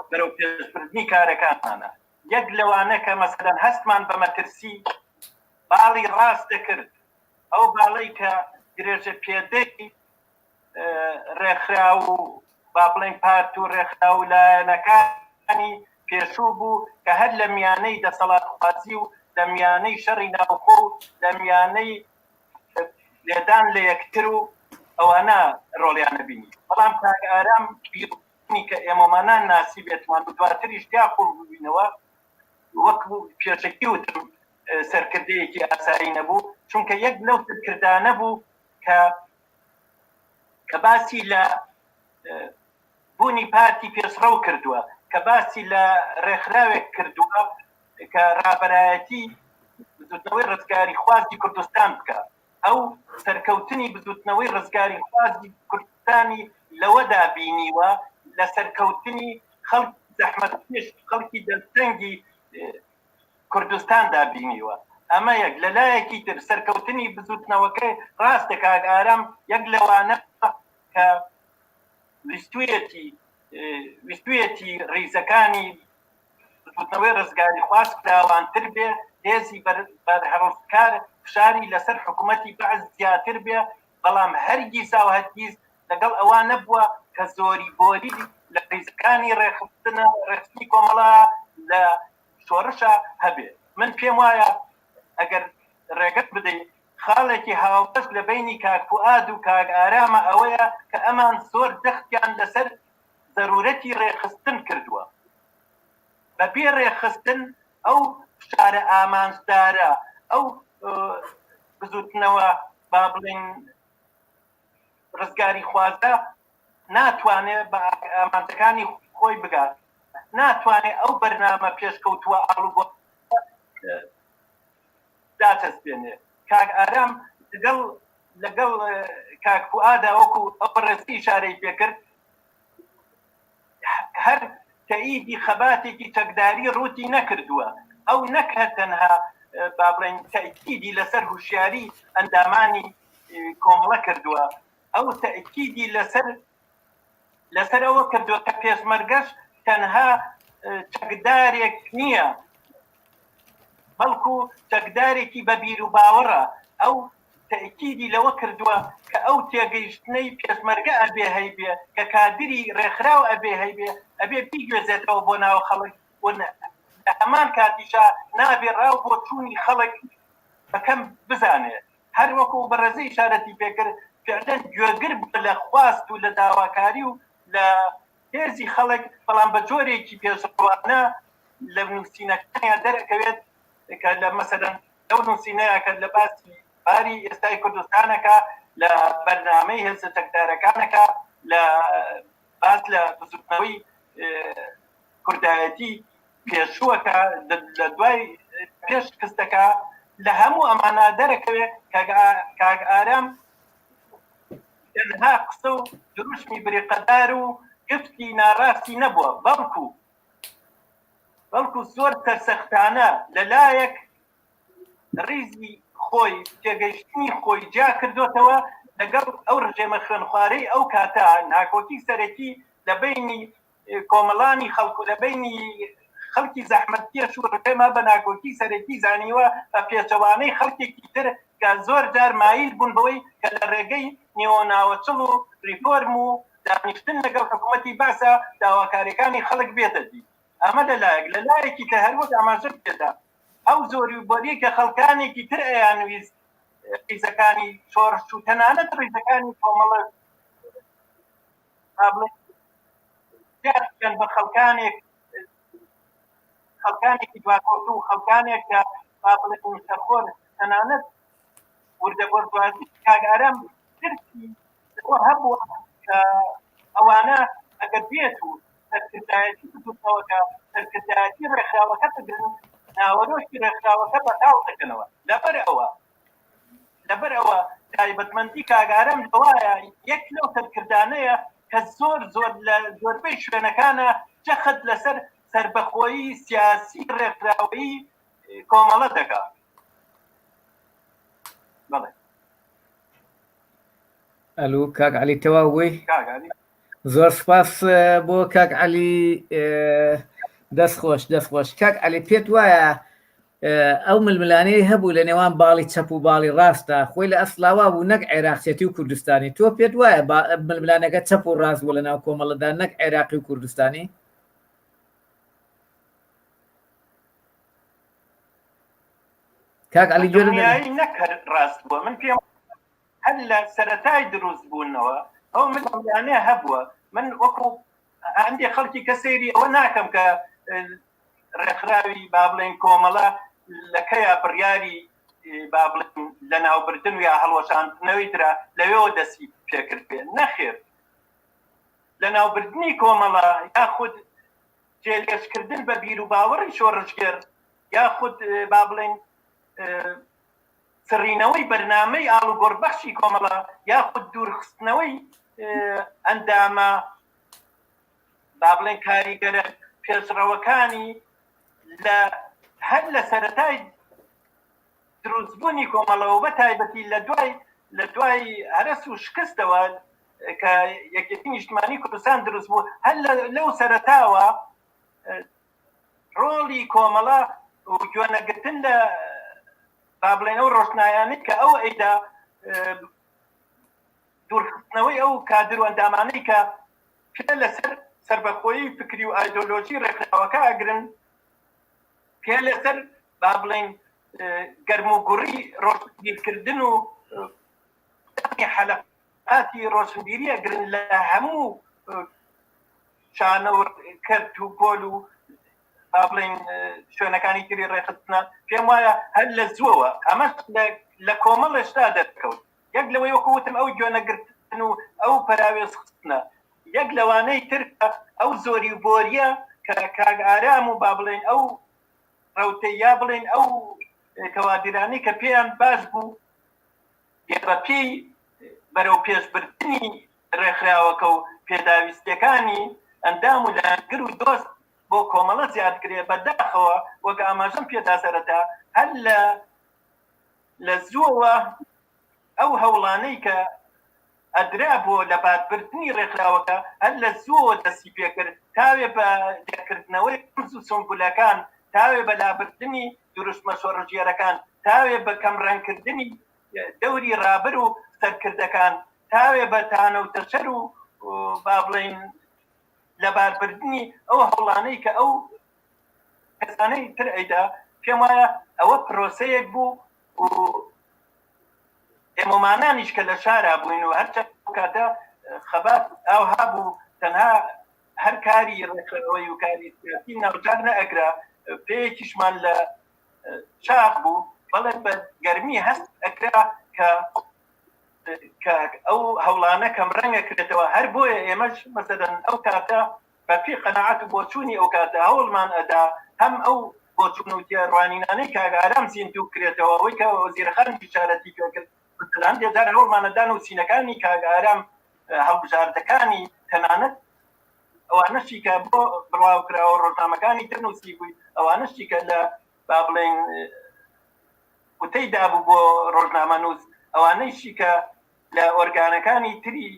بەرەو پێشبردننی کارەکانمانە. یەک لەوانە کە مەسەلەن هەستمان بە مەترسی باڵی ڕاست دەکرد ئەو باڵی کە درێژە پێدەی ڕێکخرا و با بڵێن پارت و ڕێکخرا و لایەنەکانی پێشوو بوو کە هەر لە میانەی دەسەڵاتخوازی و لە میانەی شەڕی ناوخۆ و لە میانەی لێدان لە یەکتر و ئەوانە ڕۆڵیان نەبینی بەڵام کاک ئارام بیرنی کە ئێمەمانان ناسی بێتمان و دواتریش تیا خۆ ببینەوە وەک پێشکی وتم سەرکردەیەکی ئاسایی نەبوو چونکە یەک لەو سەرکردانە بوو کە باسی لە بوونی پارتی پێشڕەو کردووە کە باسی لە ڕێکخراوێک کردووە کە ڕابەرایەتی بزوتنەوەی ڕزگاری خوازی کوردستان بکە ئەو سەرکەوتنی بزوتنەوەی ڕزگاری خوازی کوردستانی لەوەدا بینیوە لە سەرکەوتنی خەڵکی زەحمەتکێش خەڵکی دەستەنگی کوردستاندا بینیوە ئەمە یەک لەلایەکی تر سەرکەوتنی بزوتنەوەکەی ڕاستە کاک ئارام یەک لەوانە کە ویستویەتی ڕیزەکانی بزوتنەوەی ڕزگاری خواز فراوانتر بێ هێزی بەرهەڵکار فشاری لەسەر حکوومەتی بەعز زیاتر بێ بەڵام هەرگیز و هەرگیز لەگەڵ ئەوان نەبووە کە زۆری بۆری لە ڕیزەکانی ڕێخستنە ڕێخستنی کۆمەڵە لە شۆڕشە هەبێ من پێم وایە ئەگەر ڕێگەت بدەین خاڵێکی هاوبەش لە بینی کاک فوئاد و کاک ئارامە ئەوەیە کە ئەمان زۆر دەختیان لەسەر ضرورەتی ڕێخستن کردووە بەبێ ڕێخستن ئەو فشارە ئامانجدارە ئەو بزوتنەوە با بڵێن ڕزگاری خوازە ناتوانێت بە ئامانجەکانی خۆی بگات ناتوانێت ئەو بەرنامە پێشکەوتووە ئاڵوگۆ داتەسبێنێ کاک ئارام لەگەڵ کاک فوئادا وەکو ئەو ڕێستی ئیشارەی پێکرد هەر تەئیدی خەباتێکی چەکداری ڕووتی نەکردووە ئەو نەکە تەنها با بڵێن تەئکیدی لەسەر هوشیاری ئەندامانی کۆمەڵە کردووە ئەو تەئکیدی لەسەر ئەوە کردووە کە پێشمەرگەش تەنها چەکدارێک نییە بەڵکو چەکدارێکی بەبیر و باوەڕە ئەو تەئکیدی لەوە کردووە کە ئەو تێگەیشتنەی پێشمەرگە ئەبێ هەیبێ کە کادری ڕێکخراو ئەبێ هەیبێ ئەبێ بیگوێزێتەوە بۆ ناو خەڵک لە هەمان کاتیشا نابێ ڕاو بۆ چوونی خەڵک بەکەم بزانێ هەر وەکو بەڕێزەی ئیشارەتی پێکرد فعلەن گوێگر لە خواست و لە داواکاری و لە هێزی خەڵک بەڵام بە جۆرێکی پێشڕوانە لە نووسینەکانیان دەرەکەوێت کە لە مەسەلەن لەو نووسینەیە کە لە باسی باری ئێستای کوردستانەکە لە بەرنامەی هێزە چەکدارەکانەکە لە باس لە بزوتنەوەی کوردایەتی پێشووەکە لە دوای پێش کەستەکە لە هەموو ئەمانە دەرەکەوێت کاک ئارام تەنها قسە و دروشمی بریقەدار و گفتی ناڕاستی نەبووە بەڵکو زۆر تەرسەختانە لەلایەک ڕیزی خۆی تێگەیشتنی خۆی جا کردوتەوە لەگەڵ ئەو ڕژێمە خوێنخوارەی ئەو کاتە ناکۆکی سەرەکی لە بینی کۆمەڵانی خەڵک و لە بینی خەڵکی زەحمەتکێش و ڕێمە بە ناکۆکی سەرەکی زانیوە بە پێچەوانەی خەڵکێکی تر کە زۆر جار مایل بوون بەوەی کە لە ڕێگەی نێوەناوەچڵ و ریفۆرم و دانیشتن لەگەڵ حکوومەتی باسە داواکاریەکانی خەڵک بێتەدی ئەمە لەلایەکی کە هەروەک ئاماژە بێتە ئەو زۆری بۆری کە خەڵکانێکی تر ئەیانویست ڕیزەکانی شۆڕش و تەنانەت ڕیزەکانی کۆمەڵە بە خەڵکانێکی دواکۆت و خەڵکانێک کە بابڵێن سەرخۆر تەنانەت وردە بۆردوازی کاک ئارام ترسی هەبوو کە ئەوانە ئەگەر بێت و سەرکردایەتی بتوتەوەکە سەرکردایەتی ڕێکخراوەکە بگرن ناوەرۆشتی ڕێکخراوەکە بەتاو دەکەنەوە لەبەر ئەوە تایبەتمەندی کاک ئارام لەوایە یەک لەو سەرکردانەیە کە زۆر لە زۆربەی شوێنەکانە جەخت لەسەر سەربەخۆیی سیاسی ڕێکخراوەیی کۆمەڵە دەکات بەڵێ ئەلو کاک عەلی تەواوی زۆر سپاس بۆ کاک عەلی دەستخۆش کاک عەلی پێت وایە ئەو ململانەی هەبوو لە نێوان باڵی چەپ و باڵی ڕاستە خۆی لە ئەسلاوا بوو نەک عێراقچێتی و کوردستانی تۆ پێت وایە ململانەکە چەپ و ڕاست بوو لە ناو کۆمەڵەدا نەک عێراقی و کوردستانی کاک علی جۆرە دڵنیایی نەکرد ڕاست بووە من پێم هەر لە سەرەتای دروست بوونەوە ئەو من دڵنیانەیە هەبووە من وەکو هەندێک خەڵکی کە سەیری ئەوە ناکەم کە ڕێکخراوی با بڵێن کۆمەڵە لەکەیە بڕیاری با بڵێن لە ناوبردن و یا هەڵوەشاندنەوەی درا لەوێەوە دەستی پێکرد بێ نەخێر لە ناوبردنی کۆمەڵە یاخود جێلێشکردن بە بیر و باوەڕی شۆڕژگەر یاخود با بڵێن سڕینەوەی بەرنامەی ئاڵوگۆڕبەخشی کۆمەڵە یاخود دوورخستنەوەی ئەندامە با بڵێن کاریگەرە پێشڕەوەکانی هەر لە سەرەتای دروستبوونی کۆمەڵەوە بە تایبەتی لە دوای هەرس و شکستەوە کە یەکێتی نیشتیمانی کوردستان دروست بوو هەر لەو سەرەتاوە ڕۆڵی کۆمەڵە و گوێنەگرتن لە با بڵێن ئەو ڕۆژنایانەی کە ئەو ئەیدا دوورخستنەوەی ئەو کادر و ئەندامانەی کە پێ لەسەر سربەخۆیی فکری و ئایدۆلۆژی ڕێکخراوەکە ئەگرن پێ لەسەر با بڵێن گەرم و گوڕی ڕۆژبیرکردن و حەلەقاتی ڕۆشنبیری ئەگرن لە هەموو شانە و کەرت و پۆل و با بڵێن شوێنەکانی تری ڕێخستنە پێم وایە هەر لە زووەوە ئەمەش لە کۆمەڵێشتا دەرکەوت یەک لەوەی وەکوتم ئەو گوێنەگرتن و ئەو پەراوێزخستنە یەک لەوانەی ترکە ئەو زۆری و بۆریە کە کاگ ئارام و با بڵێن ئەو ڕەوتەی یا بڵێن ئەو کەوادرانی کە پێیان باش بوو بەپێی بەرەو پێشبردننی ڕێکخراوەکە و پێداویستەکانی ئەندام و لاگر و دۆست بۆ کۆمەڵە زیادکرێ بەداخەوە وەک ئاماژەم پێدا سەرەتا هەر لە زووەوە ئەو هەوڵانەی کە ئەدرا بۆ لە بادبردنی ڕێکخراوەکە هەر لە زووەوە دەستی پێکرد تاوێ بە لێکردنەوەی قرز و سنگولەکان تاوێ بە لابردنی دروستمە شۆڕژێرەکان تاوێ بە کەمڕەنکردنی دەوری ڕابر و سەرکردەکان تاوێ بە تانە و تەشەر و با بڵێن لەباربردنی ئەو هەوڵانەی کە ئەو کەسانەی تر ئەیدا پێم وایە ئەوە پرۆسەیەک بوو و ئێمەمانانیش کە لە شارا بووین و هەرچەند کاتە خەبات ئەوها بوو تەنها هەر کاری ڕێکخراوەی و کاری سیاسی ناوچار نەئەگرا پێیەکیشمان لە چاق بوو بەڵێ بە گەرمی هەست ئەکرا کە ئەو هەوڵانە کەم ڕەنگە کرێتەوە هەر بۆیە ئێمەش مەسەلەن ئەو کاتە بەپی قەناعەت و بۆچوونی ئەو کاتە هەوڵمان ئەدا هەم ئەو بۆچوون و ڕوانینانەی کاگارام زیندوو کرێتەوە ئەوەی کە وەزیرخان بشارەتی پێکرد مثلەن دێزار هەوڵمانەدان و سینەکانی کاگارام هەڵبژاردەکانی تەنانەت ئەوانەشی کە بۆ بڵاوکراوە ڕۆژنامەکانی تر نووسی بووی ئەوانەشی کە لە با بڵێن وتەی دابوو بۆ ڕۆژنامە نووس ئەوانەیشی کە لە ئۆرگانەکانی تری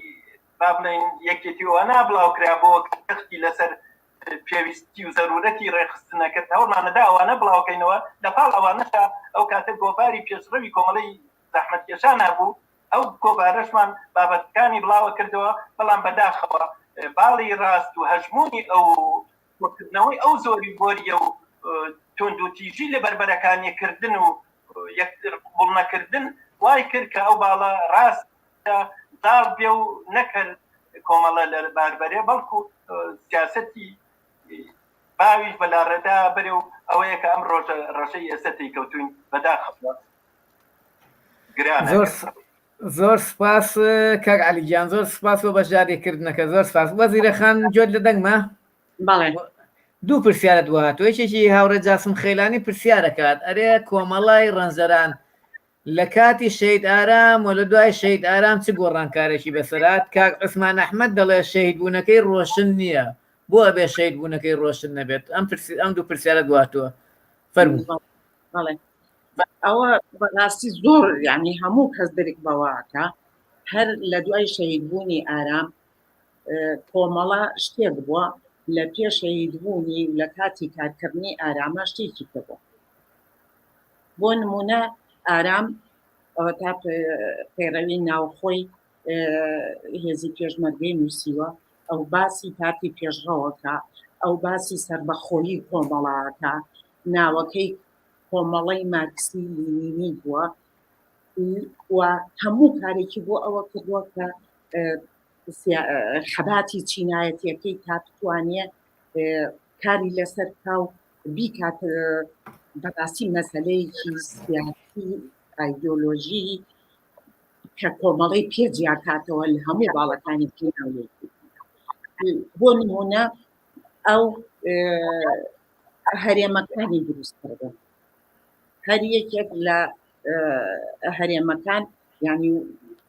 با بڵێن یەکێتیەوە نابڵاوکرا بۆ تەختی لەسەر پێویستی و زەرورەتی ڕێخستنەکرد هەوڵمانەدا ئەوانە بڵاوکەینەوە لەپاڵ ئەوانەشە ئەو کاتە گۆڤاری پێشڕەوی کۆمەڵەی زەحمەتکێشان هەبوو ئەو گۆڤارەشمان بابەتەکانی بڵاوە کردەوە بەڵام بەداخەوە باڵی ڕاست و هەژمونی ئەوکردنەوەی ئەو زۆری بۆریە و تۆندوتیژی لە بربەرەکانیکردن و یەکتر بڵنەکردن وای کرد کە ئەو باڵە ڕاست داڵ بێ و نەکرد کۆمەڵە لە باربەرێ بەڵکو سیاسەتی باویش بەلاڕێدا بەرێ و ئەوەیە کە ئەم ڕەشەی ئێستەی کەوتوین بەداخەوە گرانە. زۆر سپاس کاک عەلیجان زۆر سپاس بۆ بەشداریکردنەکە زۆر سپاس وەزیرەخان جۆت لە دەنگمە دوو پرسیارت وە هاتووە یەکێکی هاوڕێ جاسم خەیلانی پرسیارەکات ئەرێ کۆمەڵای ڕەنجەران لە کاتی شەید ئارام و لە دوای شەید ئارام چ گۆڕانکارێکی بەسەرات کاک عوسمان ئەحمەد دەڵێ شەید بوونەکەی ڕۆشن نییە بۆ ئەبێ شەید بوونەکەی ڕۆشن نەبێت ئەم دوو پرسیارە دواتوە فەرموو. ئەوە بەڕاستی زۆر یعنی هەموو کەس دەرێک بەواکە هەر لە دوای شەیدبوونی ئارام کۆمەڵە شتێک بووە لە پێش شەیدبوونی لە کاتی کارکردنی ئارامە شتێکی کردەوە بۆ نمونە ئارام تا پەیڕەوی ناوخۆی هێزی پێشمەرگەی نووسیوە ئەو باسی پارتی پێشڕەوەکە ئەو باسی سربەخۆیی کۆمەڵەکە ناوەکەی کۆمەڵی مارکسی لینینی بووە و هەموو کارێکی بۆ ئەوە کردووە کە خەباتی چینایەتیەکەی تا بتوانێ کاری لەسەر کا و بیکات بەڕاستی مەسەلەیەکی سیاسی ئایدۆلۆژی کە کۆمەڵی پێجیاکاتەوە لە هەموو باڵەکانی پێناوێتی بۆ نمونە ئەو هەرێمەکانی دروست کردن هەر یەکێک لە هەرێمەکان یعنی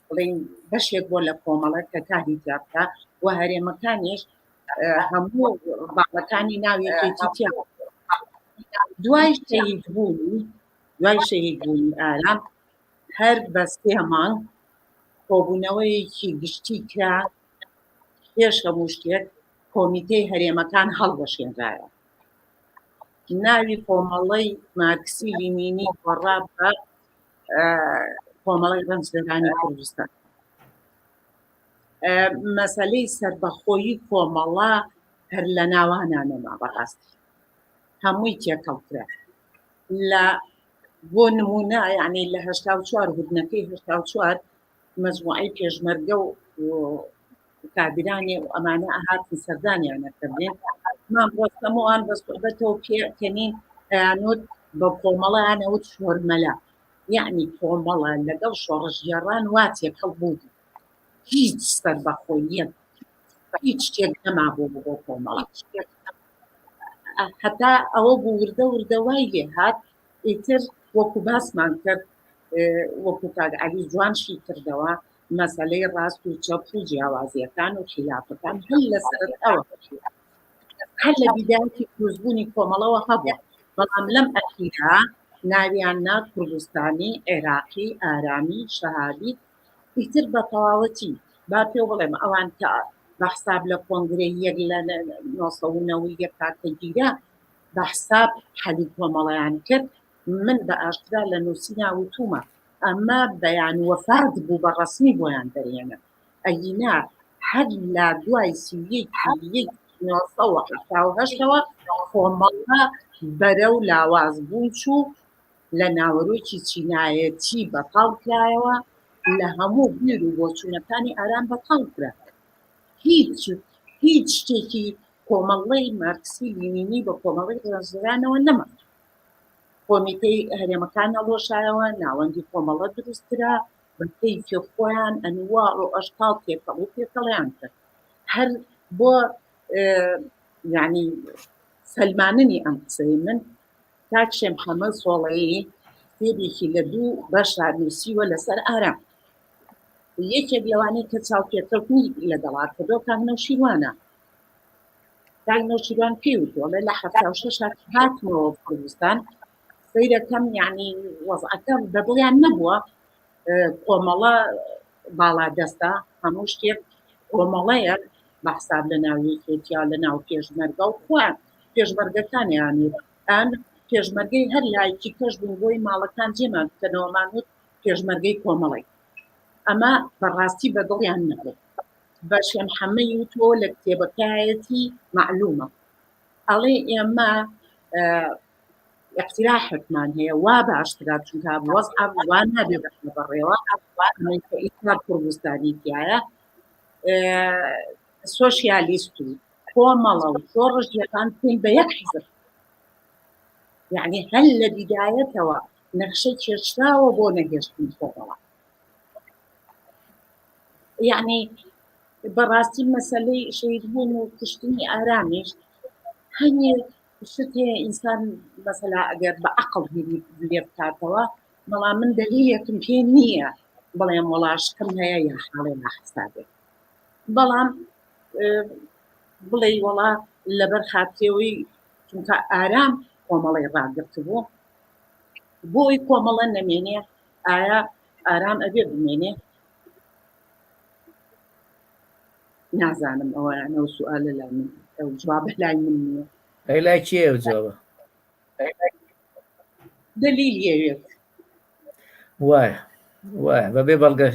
بڵێن بەشێک بۆ لە کۆمەڵە کە کاری جابکە و هەرێمەکانیش هەموو باڵەکانی ناوێکێتی تیا دوای شەهیدبوونی ئارام هەر بە 3 مانگ کۆبوونەوەیەکی گشتی کرا پێش هەموو شتێک کۆمیتەی هەرێمەکان هەڵبەشێنرایە ناوی کۆمەڵەی مارکسی لینینی گۆڕا بە کۆمەڵی ڕەنجدەرانی کوردستان مەسەلەی سەربەخۆیی کۆمەڵە هەر لە ناوانانەما بەڕاستی هەمووی تێکەڵکرا لە بۆ نمونە یعنی لە 84 هودنەکەی 84 مەجموعەی پێشمەرگە و کابرانی و ئەمانە ئاهاتن سەردانیانەکردێن مام ڕۆستەمەوان بە سوحبەتەوە پێکەنین ئەیانوت بە کۆمەڵەیانەوت شۆرمەلە یعنی کۆمەڵە لەگەڵ شۆڕژگێڕان وا تێکەڵ بوو هیچ سەربەخۆییەک هیچ شتێک نەمابوو بۆ کۆمەڵە هەتا ئەوە بوو وردە وای لێ هات ئیتر وەکو باسمان کرد وەکو کاک عەلی جوانشی کردەوە مەسەلەی ڕاست و چەپ و جیاوازیەکان و خلافەکان هەر لەسەر ئەوە هەر لە بیدایەتی دروستبوونی کۆمەڵەوە هەبووە بەڵام لەم ئەخیرا ناویان نا کوردستانی عێراقی ئارامی شەهادی ئیتر بە تەواوەتی با پێ بڵێم ئەوان کە بەحساب لە کۆنگرەی یەک لە 1990 کاتەگیرا بەحساب حەلی کۆمەڵەیان کرد من بە ئاشکرا لە نووسینا وتومە ئەمە بەیان وەفات بوو بە ڕەسمی بۆیان دەرێنە ئەگینا هەر لا دوای سیەکی 1970ەوە کۆمەڵە بەرەو لاوازبوون چوو لە ناوەڕۆکی چینایەتی بەتاڵ کرایەوە لە هەموو بیر و بۆچوونەکانی ئارام بەتاڵ کرا هیچ شتێکی کۆمەڵەی مارکسی لینینی بە کۆمەڵی ڕەنجدەرانەوە نەما کۆمیتەی هەرێمەکان نەڵۆشایەوە ناوەندی کۆمەڵە دروستکرا بە کەیفی خۆیان ئەنواع و ئەشکاڵ تێکەڵ و پێکەڵیان کرد هەر بۆ یعنی سەلماننی ئەم قسەی من کاک شێم حەمەد سۆڵەیی کتێبێکی لە 2 بەشا نووسیوە لەسەر ئارام یەکێک لەوانەیە کە چاوپێکەوتنی لەگەڵا کردەوە کاک نەوشیروانە کاک نەوشیروان پێی وتوڵێ لە 76 هاتمەوە کوردستان سەیرەکەم یعنی وەزعەکەم دەبڵیان نەبووە کۆمەڵە باڵادەستە هەموو شتێک کۆمەڵەیەک بەحساب لە ناویکێتیا لە ناو پێشمەرگە و خۆیان پێشمەرگەکانیان ئەن پێشمەرگەی هەر لایەکی کەش بوون بۆی ماڵەکان جێمان بکەنەوەمانوت پێشمەرگەی کۆمەڵی ئەمە بەڕاستی بەدڵیان نەبوو بە شێم حەمەی وتۆ لە کتێبەکایەتی معلومە ئەڵێ ئێمە اقتراحتمان هەیە وا باشترا چونکە وەزع وان نابێ بەڕێوە ئیسلام کوردستانی تایە سۆشیالیست و کۆمەڵە و شۆڕژیەکان بکەین بە یەک حیزب یعنی هەر لە بیدایەتەوە نەخشە کێشراوە بۆ نەگەشتنی کۆمەڵە یعنی بەڕاستی مەسەلەی شەهیدبوون و کوشتنی ئارامیش هەنێ شت هەیە ئینسان مەسەلا ئەگەر بە عەقڵ لێ بکاتەوە بەڵام من دەلیلێکم پێ نییە بڵێم وەڵاشتم هەیە یا حاڵێ ناحسابێت بەڵام بڵێ وەڵا لەبەر خاپتێەوەی چونکە ئارام کۆمەڵی ڕاگرت بوو بۆی کۆمەڵە نەمێنێ ئایا ئارام ئەبێ بمێنێ نازانم ئەوەیانە و سوالە لای من ئەو جوابە لای من نییە لای کێ ئەو جوابە دلیلێت وایە بەبێ بەڵگە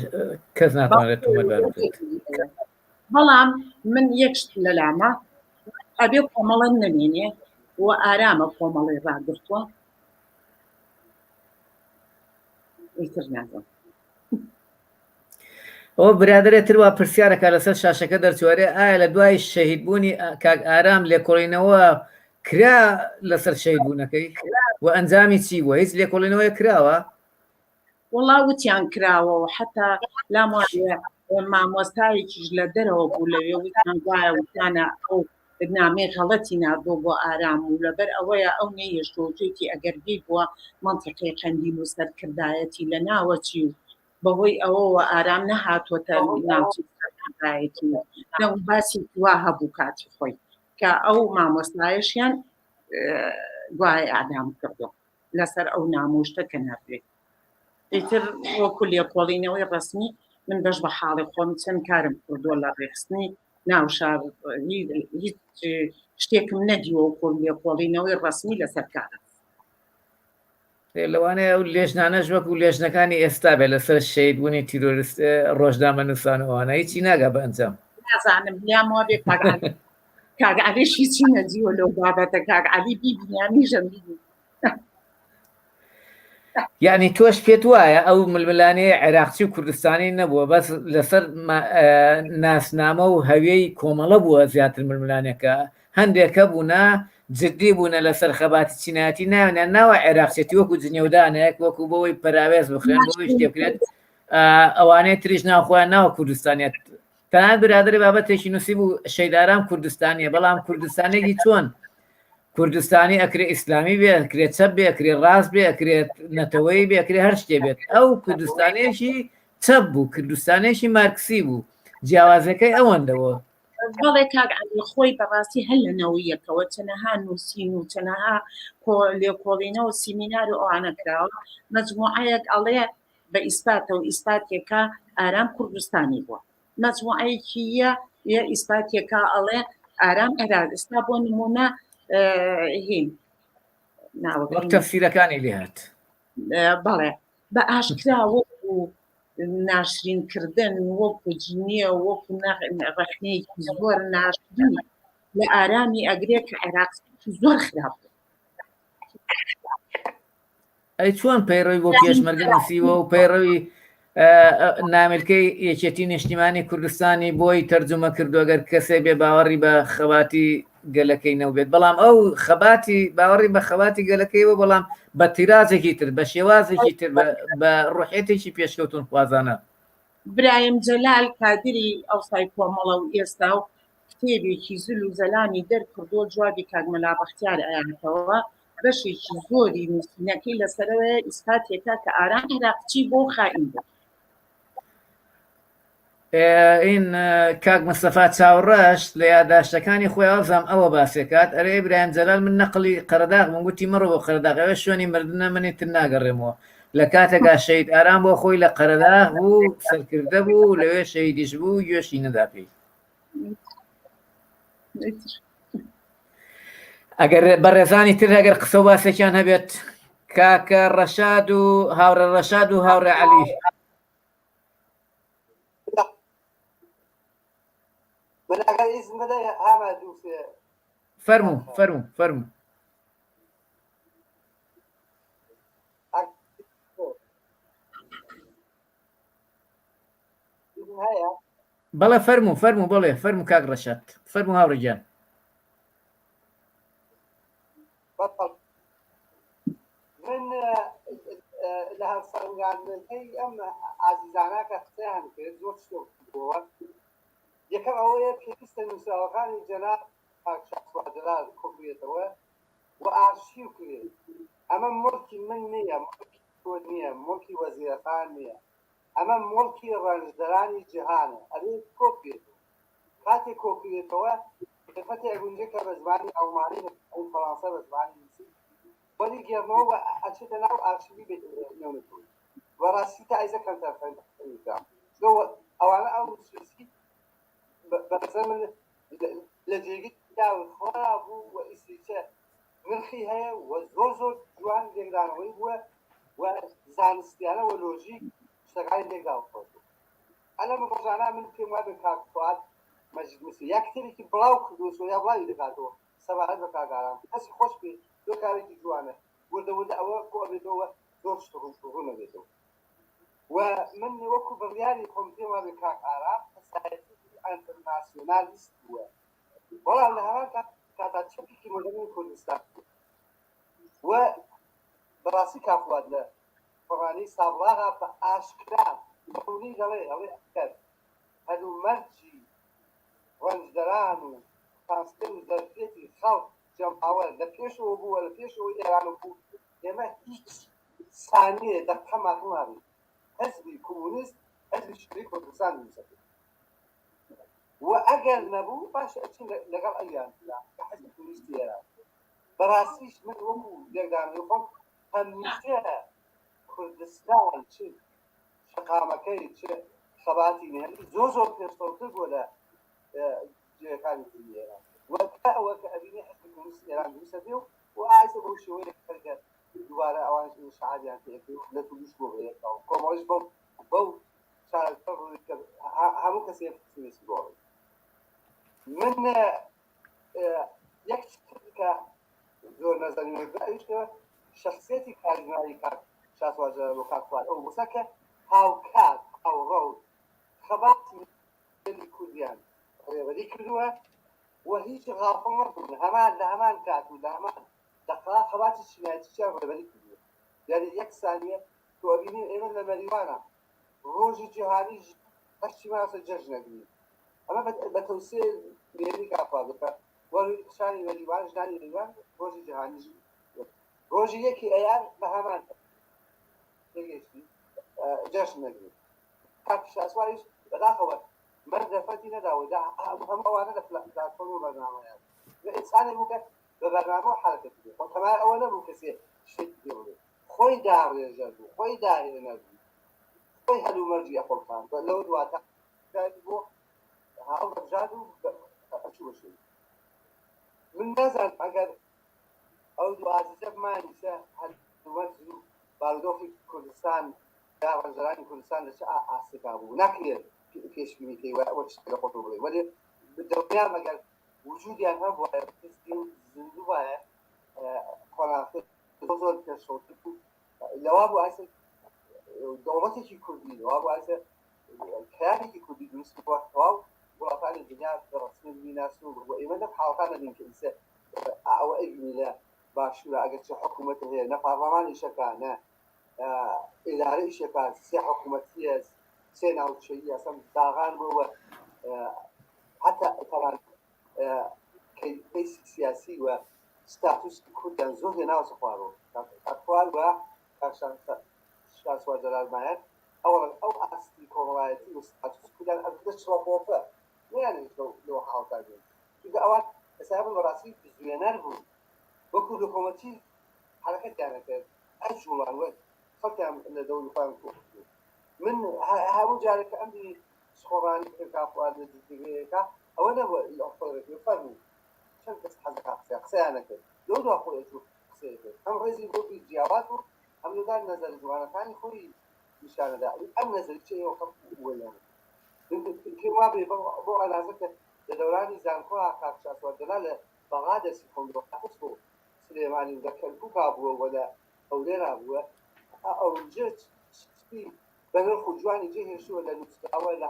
کەس ناتوانێت تۆمەتبار بکرێت بەڵام من یەکشت لە لامە ئەبێ کۆمەڵە نەمێنێ و ئارامە کۆمەڵی ڕاگرتووە ئیتر نازم ئەوە برادرێتتر وا پرسیارەکە لەسەر شاشەکە دەرچوارێ ئایا لە دوای شەهیدبوونی کاک ئارام لێکۆڵینەوە کرا لەسەر شەهیدبوونەکەی و ئەنجامی چی بووە هیچ لێکۆڵینەوەی کراوە وڵا وتیان کراوەوە حتا لام مامۆستایەکیش لە دەرەوە بوو لەوێ وتیان وایە وتانە ئەو نامێ غەڵەتی نردۆ بۆ ئارام و لەبەر ئەوەیە ئەو نەیەشتۆجێکی ئەگەر بی بووە منتیقی قەندیل و سەرکردایەتی لە ناوەچی و بەهۆی ئەوەوە ئارام نەهاتۆتە ناوچەتی نەو باسی وا هەبوو کاتی خۆی کە ئەو مامۆستایشیان دوای ئادام کردو لەسەر ئەو نامۆشتە کە نردێت ئیتر وەکو لێکۆڵینەوەی ڕسمی من بەش بە حاڵی خۆم چەند کارم کردووە لە ڕێخستنی ناو شار هیچ شتێکم نەدیوە وەکو لێکۆڵینەوەی ڕسمی لەسەر کارە لەوانەیە ئەو لێژنانەش وەکو لێژنەکانی ئێستا بێ لەسەر شەیدبوونی تیرۆریست ڕۆژنامە نووسانەوەوانە هیچی ناگا بە ئەنجام نازانم لامەوە بێ کاگعلیش هیچی نەدیوە لەو بابەتە کاگعلی بیبینیانیژەم بینی یعنی تۆش پێت وایە ئەو ململانەیە عێراقچی و کوردستانی نەبووە بەس لەسەر ناسنامە و هەوێی کۆمەڵە بووە زیاتر ململانەکە هەندێکە بوونا جدی بوونە لەسەر خەباتی چیناتی ناوێنە ناوە عێراقچێتی وەکو جنێودانێک وەکو بەوەی پەراوێز بخرێن بۆی شتێ بکرێت ئەوانەیە تریش ناوخۆیان ناوە کوردستانێت تەنانەت برادری بابەتێکی نووسی بوو شەیداران کوردستانیە بەڵام کوردستانێکی چۆن کوردستانی ئەکرێ ئیسلامی بێ ئەکرێت چەپ بێ ئەکرێت ڕاست بێ ئەکرێت نەتەوەی بێ ئەکرێ هەر شتێ بێت ئەو کوردستانێکی چەپ بوو کوردستانێکی مارکسی بوو جیاوازەکەی ئەوەندەوە بەڵێ کاگعلی خۆی بەڕاستی هەل لەنەوەیەکەوە چەنەها نووسین و چەنەها لێکۆڵینەوە و سیمینار و ئەوانە کراوە مەجموعەیەک ئەڵێ بە ئیسپاتەوە ئیسپاتێکە ئارام کوردستانی بووە مەجموعەیەکی یە ئیسپاتێکە ئەڵێ ئارام عێراق ئێستا بۆ نمونە هین وەک تەفسیرەکانی لێهات بەڵێ بە ئاشکرا وەکو ناشرینکردن وەکو جینیە وەکو ڕەخنەیەکی زۆر ناشرین لە ئارامی ئەگرێ کە عێراق زۆر خراپ ئەی چۆن پەیڕەوی بۆ پێشمەرگە نووسیوە و پەیڕەوی ناملکەی یەکێتی نیشتیمانی کوردستانی بۆی تەرجمە کردو ئەگەر کەسێ بێ باوەڕی بە خەباتی گەلەکەی نەوبێت بەڵام ئەو خەباتی باوەڕی بە خەباتی گەلەکەیەوە بەڵام بە تیرازێکی تر بە شێوازێکی تر بە ڕوحێتێکی پێشکەوتون خوازانە برایم جەلال کادری ئەوسای کۆمەڵە و ئێستا و کتێبێکی زل و زەلانی دەرکردۆ جوابی کاگمەلا بەختیار ئەیانەتەوە بەشێکی زۆری نووسینەکەی لەسەرەوەی ئیسپاتێکە کە ئارام عێراقچی بۆ خائین بوو این کاک مستەفا چاوڕەش لە یادداشتەکانی خۆی ئەوزام ئەوە باسێکات ئەرێ برایم جەلال من نەقلی قەرداغ من گوتی مەڕۆ بۆ قەرداغەوە شوێنی مردنە منی تر ناگەڕێمەوە لە کاتێکا شەید ئارام بۆ خۆی لە قەرداغ بوو سەرکردە بوو لەوێ شەیدیش بوو گوێشی نەداپی ئەگەر بەڕێزانی تر ئەگەر قسە و باسێکیان هەبێت کاکە ڕەشاد و هاوڕە ڕەشاد و هاوڕێ عەلی فەرموو فەرموو فەرموو بەڵێ فەرموو فەرموو بڵێ فەرموو کاک ڕەشاد فەرموو هاوڕێ من لە هەڵسەنگاندنەکەی ئەم ئازیزاناکە قسەیان کرد زۆر شتۆکەوە یەکەم ئەوەیە پێویستە نووسراوەکانی جەناب جەلال کۆبێتەوە و ئارشیو کرێت ئەمە مڵکی من نییە مڵکی تۆ نییە مڵکی وەزیرەکان نییە ئەمە مڵکی ڕەنجدەرانی جیهانە ئەبێ کۆبێت کاتێک کۆکرێتەوە دەفەتی ئەگونجە کە بە زمانی ئەڵمانی ئەو فەڕەنسا بە زمانی نووسی وەلی گێڕنەوە ئەچێتە ناو ئارشیوی نێونەتەوەی بەڕاستی تا ئایزە کەنتەرفەندا ئەوانە ئەو نووسی بەسەر من لە جێگی داخوا بوو و ئیسیچە نرخی هەیە و زۆر زۆر جوان لێکدانەوەی بووە و زانستیانە و لۆژیک شتەکانی لێکداوە ئەلە ڕۆژانە من پێم وایە کاکفواد مەجید موسی یا کتێبێکی بڵاو کردووە یا بڵاوی دەکاتەوە سەبارەت بە کاگاران کەسی خۆش پێ زۆر کارێکی جوانە وردەوردە ئەوە کۆ بێتەوە زۆر شت ڕوونە بێتەوە ومن وەکو بڕیاری کۆمیتێوە بە کاک ئارا سایەتی ئینتەرناسیۆنالیست بووە بەڵام لە هەمان کاتا چەپێکی مۆدەرنی کوردستان و بەڕاستی کافوات لە قڕانی سابڵاغا بە ئاشکرا بەڕوونی دەڵێ ئەکەر هەلومەرجی ڕەنجدەران و ترانسپۆرت و زەرفێتی خەڵک جەمعاوە لە پێشەوە بووە لە پێشەوەی ئێران بوو ئێمە هیچ ثانیە دەقەقە ماکو نابێت حزبی کۆمونیست حزبی شوروی کوردستان نووسەکە و ئەگەر نەبوو باش ئەچین لەگەڵ ئەیان کە حزبی کۆمونیستی ئێران بەڕاستیش من وەکو لێکدانەوەی خۆم هەمیشە کوردستان چ شەقامەکەی چ خەباتی نێنی زۆر پێشتەوتر بووە لە جێگەکانی کوردی ئێران وەکە ئەوە کە ئەبینێ حزبی کۆمونیستی ئێران نووسە بێ و ئایسە بەو شێوەیە کەرگەر دوبارە ئەوان شعاریان پێکرد لە تووش بۆ بەیەکەوە کۆمەڵیش بەو چارەسەر هەموو کەسێک پێویستی بۆ من یەک کە زۆر نەزانینەکە ئەویش کە شخصیەتی کاریگەری کاک شاسوار بۆ کاکوان ئەو وسە کە هاوکات هاوڕە و خەباتی دڵی کوردیان ڕێوەری کردووە و هیچ غافڵ نەبوون هەمان لە هەمان کات و لە هەمان دەقا خەباتی چینایەتیشیان ڕێوەری کردووە یعنی یەک سانیە تۆ ئەبینی ئێمە لە مەریوانە ڕۆژی جیهانی هەشتی ماسە جەژنەگرین ئەمە بە تەوسێ مێری کاکوان بکە وەرشانی مەریوان ژنانی مەریوان ڕۆژی جیهانی ڕۆژی یەکی ئەیان بە هەمان تێگەشتی جەژنەگرین کاک شاسواریش بەداخەوە من دەفەتی نەداوە هەموو ئەوانە لە پلاتفۆرم و بەرنامەیان ئینسانێک بوو کە بە بەرنامە حرەکەت بێت خۆ تەمام ئەوە نەبوو کەسێ شتێکی پێ بڵێت خۆی داڕێژەر بوو خۆی داهێنەر بوو خۆی هەلومەرجی ئەخۆڵخان لەوە دواتە بۆ هاوڕەبژاد و ئەچوو بەشێ من نەزانم ئەگەر ئەو دوو ئازیزە بمانیسە هەلومەرج و بارودۆخی کوردستان یا ڕەنجەرانی کوردستان لە چ ئاسێکا بوو ناکرێت پێشبینی کەی وە شتێک لە خۆتۆ بڵێ وەێ دەوریان ئەگەر وجودیان هەبووە زیندوو وایە خۆناخت زۆر پێشەوتر بوو لەوا بوو ئاسە دەوڵەتێکی کوردی لەوا بوو ئاسە کارێکی کوردی دروست بووە تەواو وڵاتانی دنیا بەڕسمی بیناسن و ئێمە لە حاڵقان نەبین کە ئیسە ئەوە ئەبینی لە باشوورە ئەگەر چه حکوومەت هەیە نە پارلەمانیشەکە نە ئێدارەیشەکە سێ حکوومەتیە سێ ناوچەیی ئەسەم داغان بووە حتا تەوان کەیسی سیاسی و ستاتوسی کوردیان زۆر هێناوە خوارەوە ئەخوار بە شاسوار جەلالمایەت ئەو ئاستی کۆمەڵایەتی و ستاتوس کوردیان ئەبدە چڵەپۆپە نەیانێت لەوە حاڵتا بێت چونکە ئەوان ئێستا بەڕاستی زوێنەر بوو وەکو حکوومەتی حرەکەتیان کرد ئەی جوڵان وە خەڵکیان لە دەوری خۆیان کوردی من هەموو جارێکە ئەمری سخۆڕانی کاپوان لە دیگەیەکە ئەوە نەبووە ئۆفۆرێتی فەرموو چەند کەس حەزەکە قسەیان نەکرد لەو دوا خۆی قسەی کرد ئەم ڕێزی بۆی جیاوات و ئەم لەدان نەزەر جوانەکانی خۆی نیشانەدا ئەم نەزەریچەیەوە خەڵک وەلایە وا بێ بۆ ئەلازە کە لە دەورانی زانکۆ کاک شاسوار جەلال لە بەغا دەستی خۆمدۆخست و سلێمانی لە کەرکووکا بووە وە لە ئەولێرا بووە ئەو جێت بەنرخ و جوانی جێ هێشتووە لە نووسراوە لە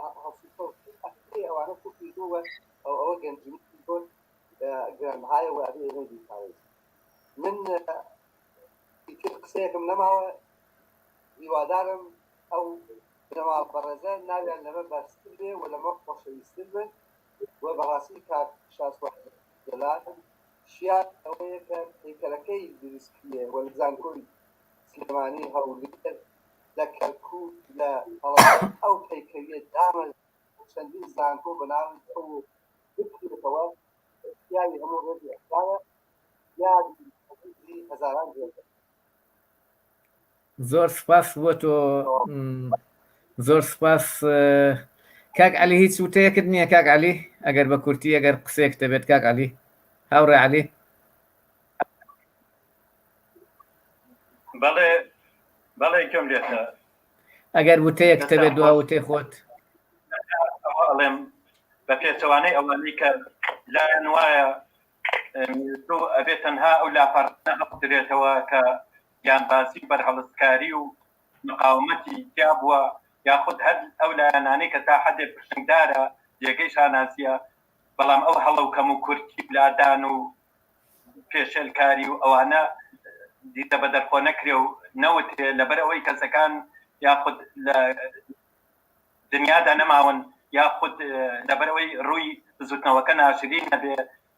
ئەوانە کوردیوە ئەوە گەنجی تۆن گرانهایە و ئەبێ ئێمەدی پارێز من قسەیەکم نەماوە هیوادارم ئەو بنەما بەڕێزە ناویان لەمە بەرزتر بێ و لەمە خۆشەویستتر بن و بەڕاستی کاک شاسوار جەلال شیان ئەوەیە کە هەیکەلەکەی دروستکردێ و زانکۆی سلێمانی هەولێر لە کەرکووک لە ئەو پەیکەریە دامە چەندین زانکۆ بەناوی ئەو بکرێتەوە یاوی هەموو ڕێزی ئەحسانە یادی هەزاران جێگە زۆر سپاس بۆ تۆ زۆر سپاس کاک عەلی هیچ وتەیەکت نییە کاک عەلی ئەگەر بە کورتی ئەگەر قسەیەک دەبێت کاک عەلی هاوڕێ عەلی بەڵێ کەم لێتە ئەگەر وتەیەک دەبێت دوا وتەی خۆت ئەڵێم بە پێچەوانەی ئەوانەی کە لایەن وایە ئەبێت تەنها ئەو لاپەڕانە هەڵدرێتەوە کە یانبازی بەرهەڵستکاری و مقاومەتی تیا بووە یاخود هەر ئەو لایەنانەی کە تا حەدێک پشتنگدارە جێگەی شانازیە، بەڵام ئەو هەڵە و کەم و کورتی بلادان و پێشێلکاری و ئەوانە دیتە بە دەرخۆ نەکرێ و نەوتێ لەبەر ئەوەی کەسەکان یاخود لە دنیادا نەماون یاخود لەبەرەوەی ڕووی بزوتنەوەکە ناشرین نەبێ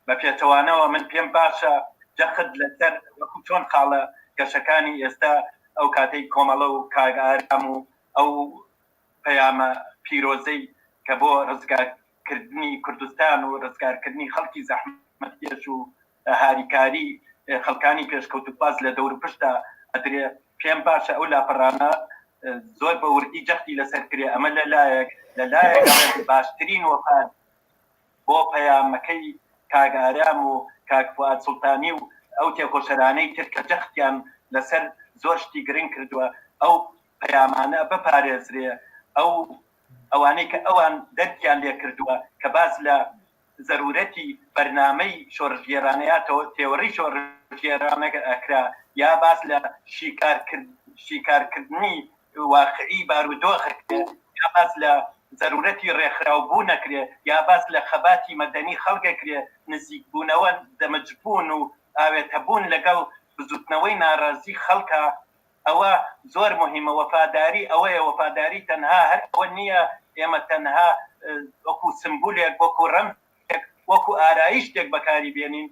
بە پێچەوانەوە من پێم باشە جەخت لەسەر وەکو چۆن خاڵە گەشەکانی ئێستا ئەو کاتەی کۆمەڵە و کاگئارام و ئەو پەیامە پیرۆزەی کە بۆ ڕزگارکردنی کوردستان و ڕزگارکردنی خەڵکی زەحمەتکێش و هاریکاری خەڵکانی پێشکەوتوپاس لە دەور پشتا ئەدرێ پێم باشە ئەو لاپەڕانە زۆر بە وردی جەختی لەسەر کرێ ئەمە لەلایەک باشترین وەفات بۆ پەیامەکەی کاگارام و کاکفواد سوڵتانی و ئەو تێکۆشەرانەی تر کە جەختیان لەسەر زۆر شتی گرنگ کردووە ئەو پەیامانە بپارێزرێ ئەوانەی کە ئەوان دەرکیان لێ کردووە کە باز لە ضرورەتی بەرنامەی شۆڕژێرانەیەتەوە تێوەڕی شۆڕژێرانەکە ئەکرا یا باز لە شیکارکردنی واقعی بارودۆخەکرێ یا باز لە ضرورەتی ڕێکخراوبوو نەکرێ یا باز لە خەباتی مەدەنی خەڵکەکرێ نزیکبوونەوە دەمەجبوون و ئاوێتەبوون لەگەڵ بزوتنەوەی ناڕازی خەڵکە ئەوە زۆر مهمە. وەفاداری ئەوەیە، وەفاداری تەنها هەر ئەوە نییە ئێمە تەنها وەکو سمبولێک وەکو ڕەمزێک وەکو ئارایشتێک بەکاری بێنین،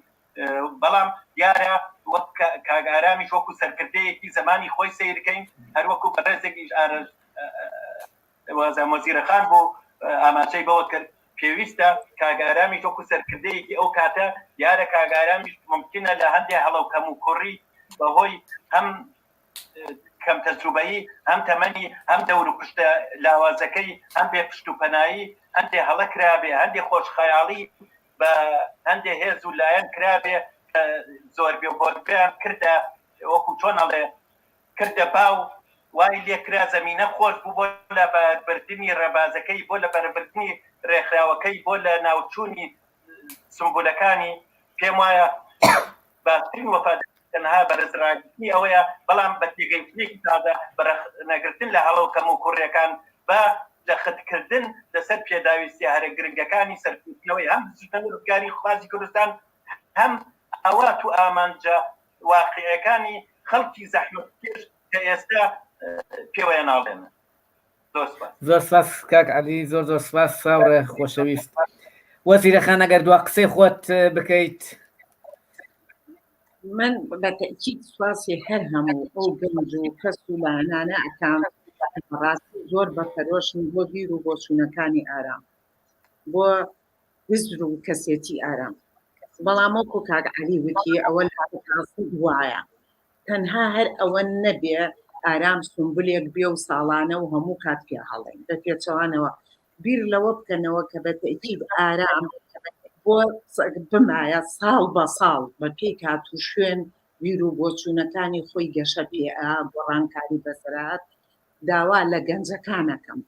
بەڵام دیارە وەک کاگارامیش وەکو سەرکردەیەکی زمانی خۆی سیرکەین، هەر وەکو بەڕێزێکیش وەزیرەخان بۆ ئاماچەی بەوە کرد پێویستە کاگارامیش وەکو سەرکردەیەکی ئەو کاتە دیارە کاگارامیش ممکنە لە هەندێک هەڵەو کەم و کوڕی بەهۆی هەم کەم تەجروبەیی هەم تەمەنی هەم دەور و پشتە لاوازەکەی هەم بێ پشت و پەنایی هەندێ هەڵە کرابێ هەندێ خۆشخەیاڵی بە هەندێ هێز و لایەن کرابێ زۆر بێ بۆیان کردە وەکو چۆن ئەڵێ کردە باو وای لێکرا زەمینە خۆش بوو بۆ لە بەربردنی ڕێبازەکەی بۆ لە بەربردنی ڕێکخراوەکەی بۆ لە ناوچوونی سمبولەکانی پێم وایە باشترین وەفاداری تەنها بەرزڕایگرتنی ئەوەیە، بەڵام بە تێگەیشتنێکی تازە بەرەخنەگرتن لە هەڵە و کەم و کوڕیەکان بە دەختکردن لەسەر پێداویستی هەرە گرنگەکانی سەرکردنەوەی هەم ڕزگاری خوازی کوردستان هەم ئەوات و ئامانجە واقعیەکانی خەڵکی زەحمەتکێش کە ئێستا پێوەیە ناڵێنن. زۆر سپاس کاک عەلی، زۆر زۆر سپاس ساوڕێ خۆشەویست. وەزیرەخان ئەگەر دوا قسەی خۆت بکەیت. من بە تەکید سواسی هەر هەموو ئەو گەنج و کەس و لانانە ئەکان ڕاستی زۆر بەفەرۆشن بۆ بیر و بۆ چوونەکانی ئارام، بۆ هزر و کەسێتی ئارام. بەڵام وەکو کاک عەلی وتی ئەوە ڕاستی وایە تەنها هەر ئەوە نەبێ ئارام سمبولێک بێ و ساڵانە و هەموو کات پێ هەڵێن بە پێچەوانەوە بیر لەوە بکەنەوە کە بە تەکید ئارام بۆ بمایە ساڵ بە ساڵ بە پێی کات و شوێن بیر و بۆچوونەکانی خۆی گەشە پێ گۆڕانکاری بەسەرات داوا لە گەنجەکانەکەم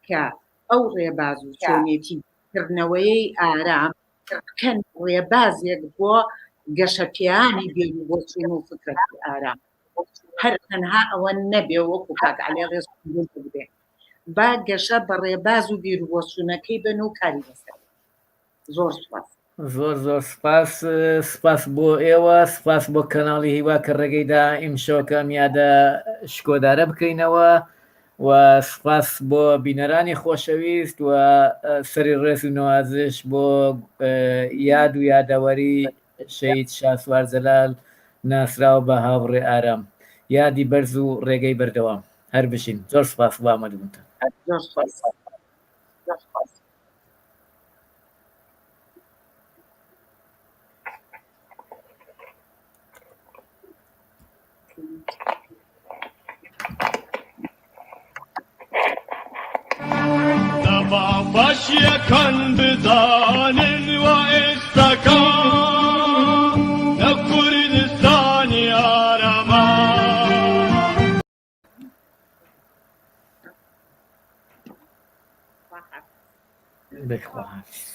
کە ئەو ڕێباز و چۆنێتی کردنەوەی ئارام کەن ڕێبازێک بۆ گەشەپیانی بیر و بۆچوون و فکرەتی ئارام. هەر تەنها ئەوە نەبێ وەکو کاک عەلی ڕێز بێ با گەشە بە ڕێباز و بیر و بۆچوونەکەی بن و کاری بەسەر. زۆر سپاس. زۆر زۆر سپاس. سپاس بۆ ئێوە، سپاس بۆ کەناڵی هیوا کە ڕێگەیدا ئیمشۆکە میادە شکۆدارە بکەینەوە و سپاس بۆ بینەرانی خۆشەویست و سەری ڕێز و نوازش بۆ یاد و یادەوەری شەید شاسوار جەلال ناسراو بە هاوڕێ ئارام. یادی بەرز و ڕێگەی بەردەوام. هەر بشین. زۆر سپاس بۆ ئامادەبوونتان. زۆر سپاس. دەبا باشیەکان بزانن و ئێستاکان لە کوردستانی ئارامە بخواست.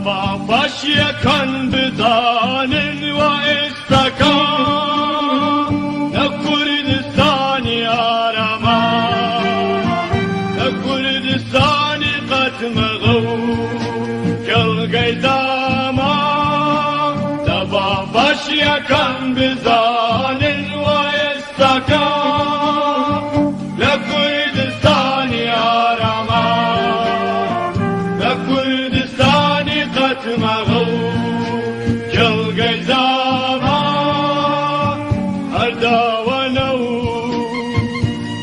دەبا باشیەکان بدانن و ئێستاکان لە کوردستانی ئارەما لە کوردستانی قەتمەغە و جەڵگەی داما دەبا باشیەکان بزانن و ئێستاکان لە کوردستانی ئارەما لە کوردستانی قەتمەغە و جەڵگەی داما هەرداوەنە و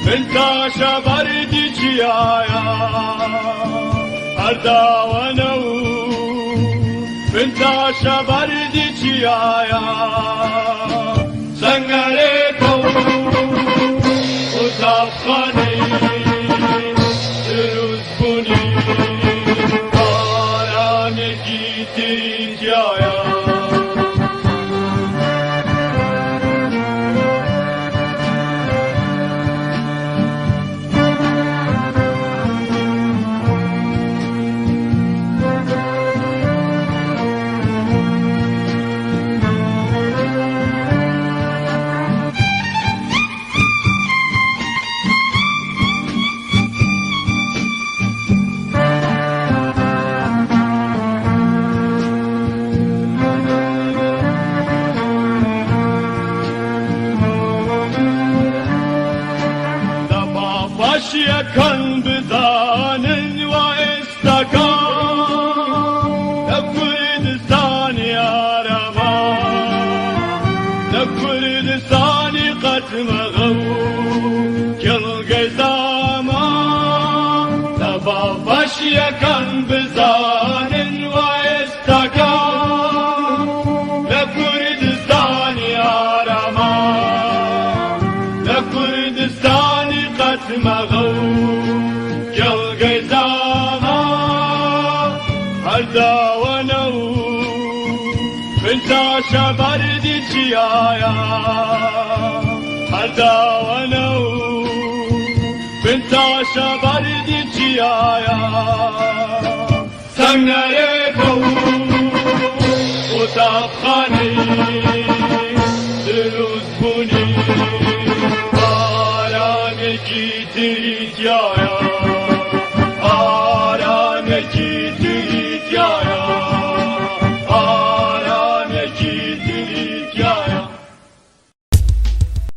بنتاشە بەردی چیایە هەرداوەنە و بنتاشە بەردی چیایە سەنگەرێکە و قوتابخانەی دروست بوونی بارانێکی تریجایە باشیەکان بدانن و ئێستاکان لە کوردستانی ئارەما لە کوردستانی قەتمەغە و جەڵگەی داما دەبا باشیەکان بزانن و ئێستاکان لە کوردستانی ئارەما لە کوردستانی قەتمەغە و جەڵگەی داما هەرداوەنە و بنتاشە بەردی چیایە هەرداوەنە و بنتاشە بەردی چیایە سەنگەرێکە و قوتابخانەی دروست بوونی بارانێکی تریجایە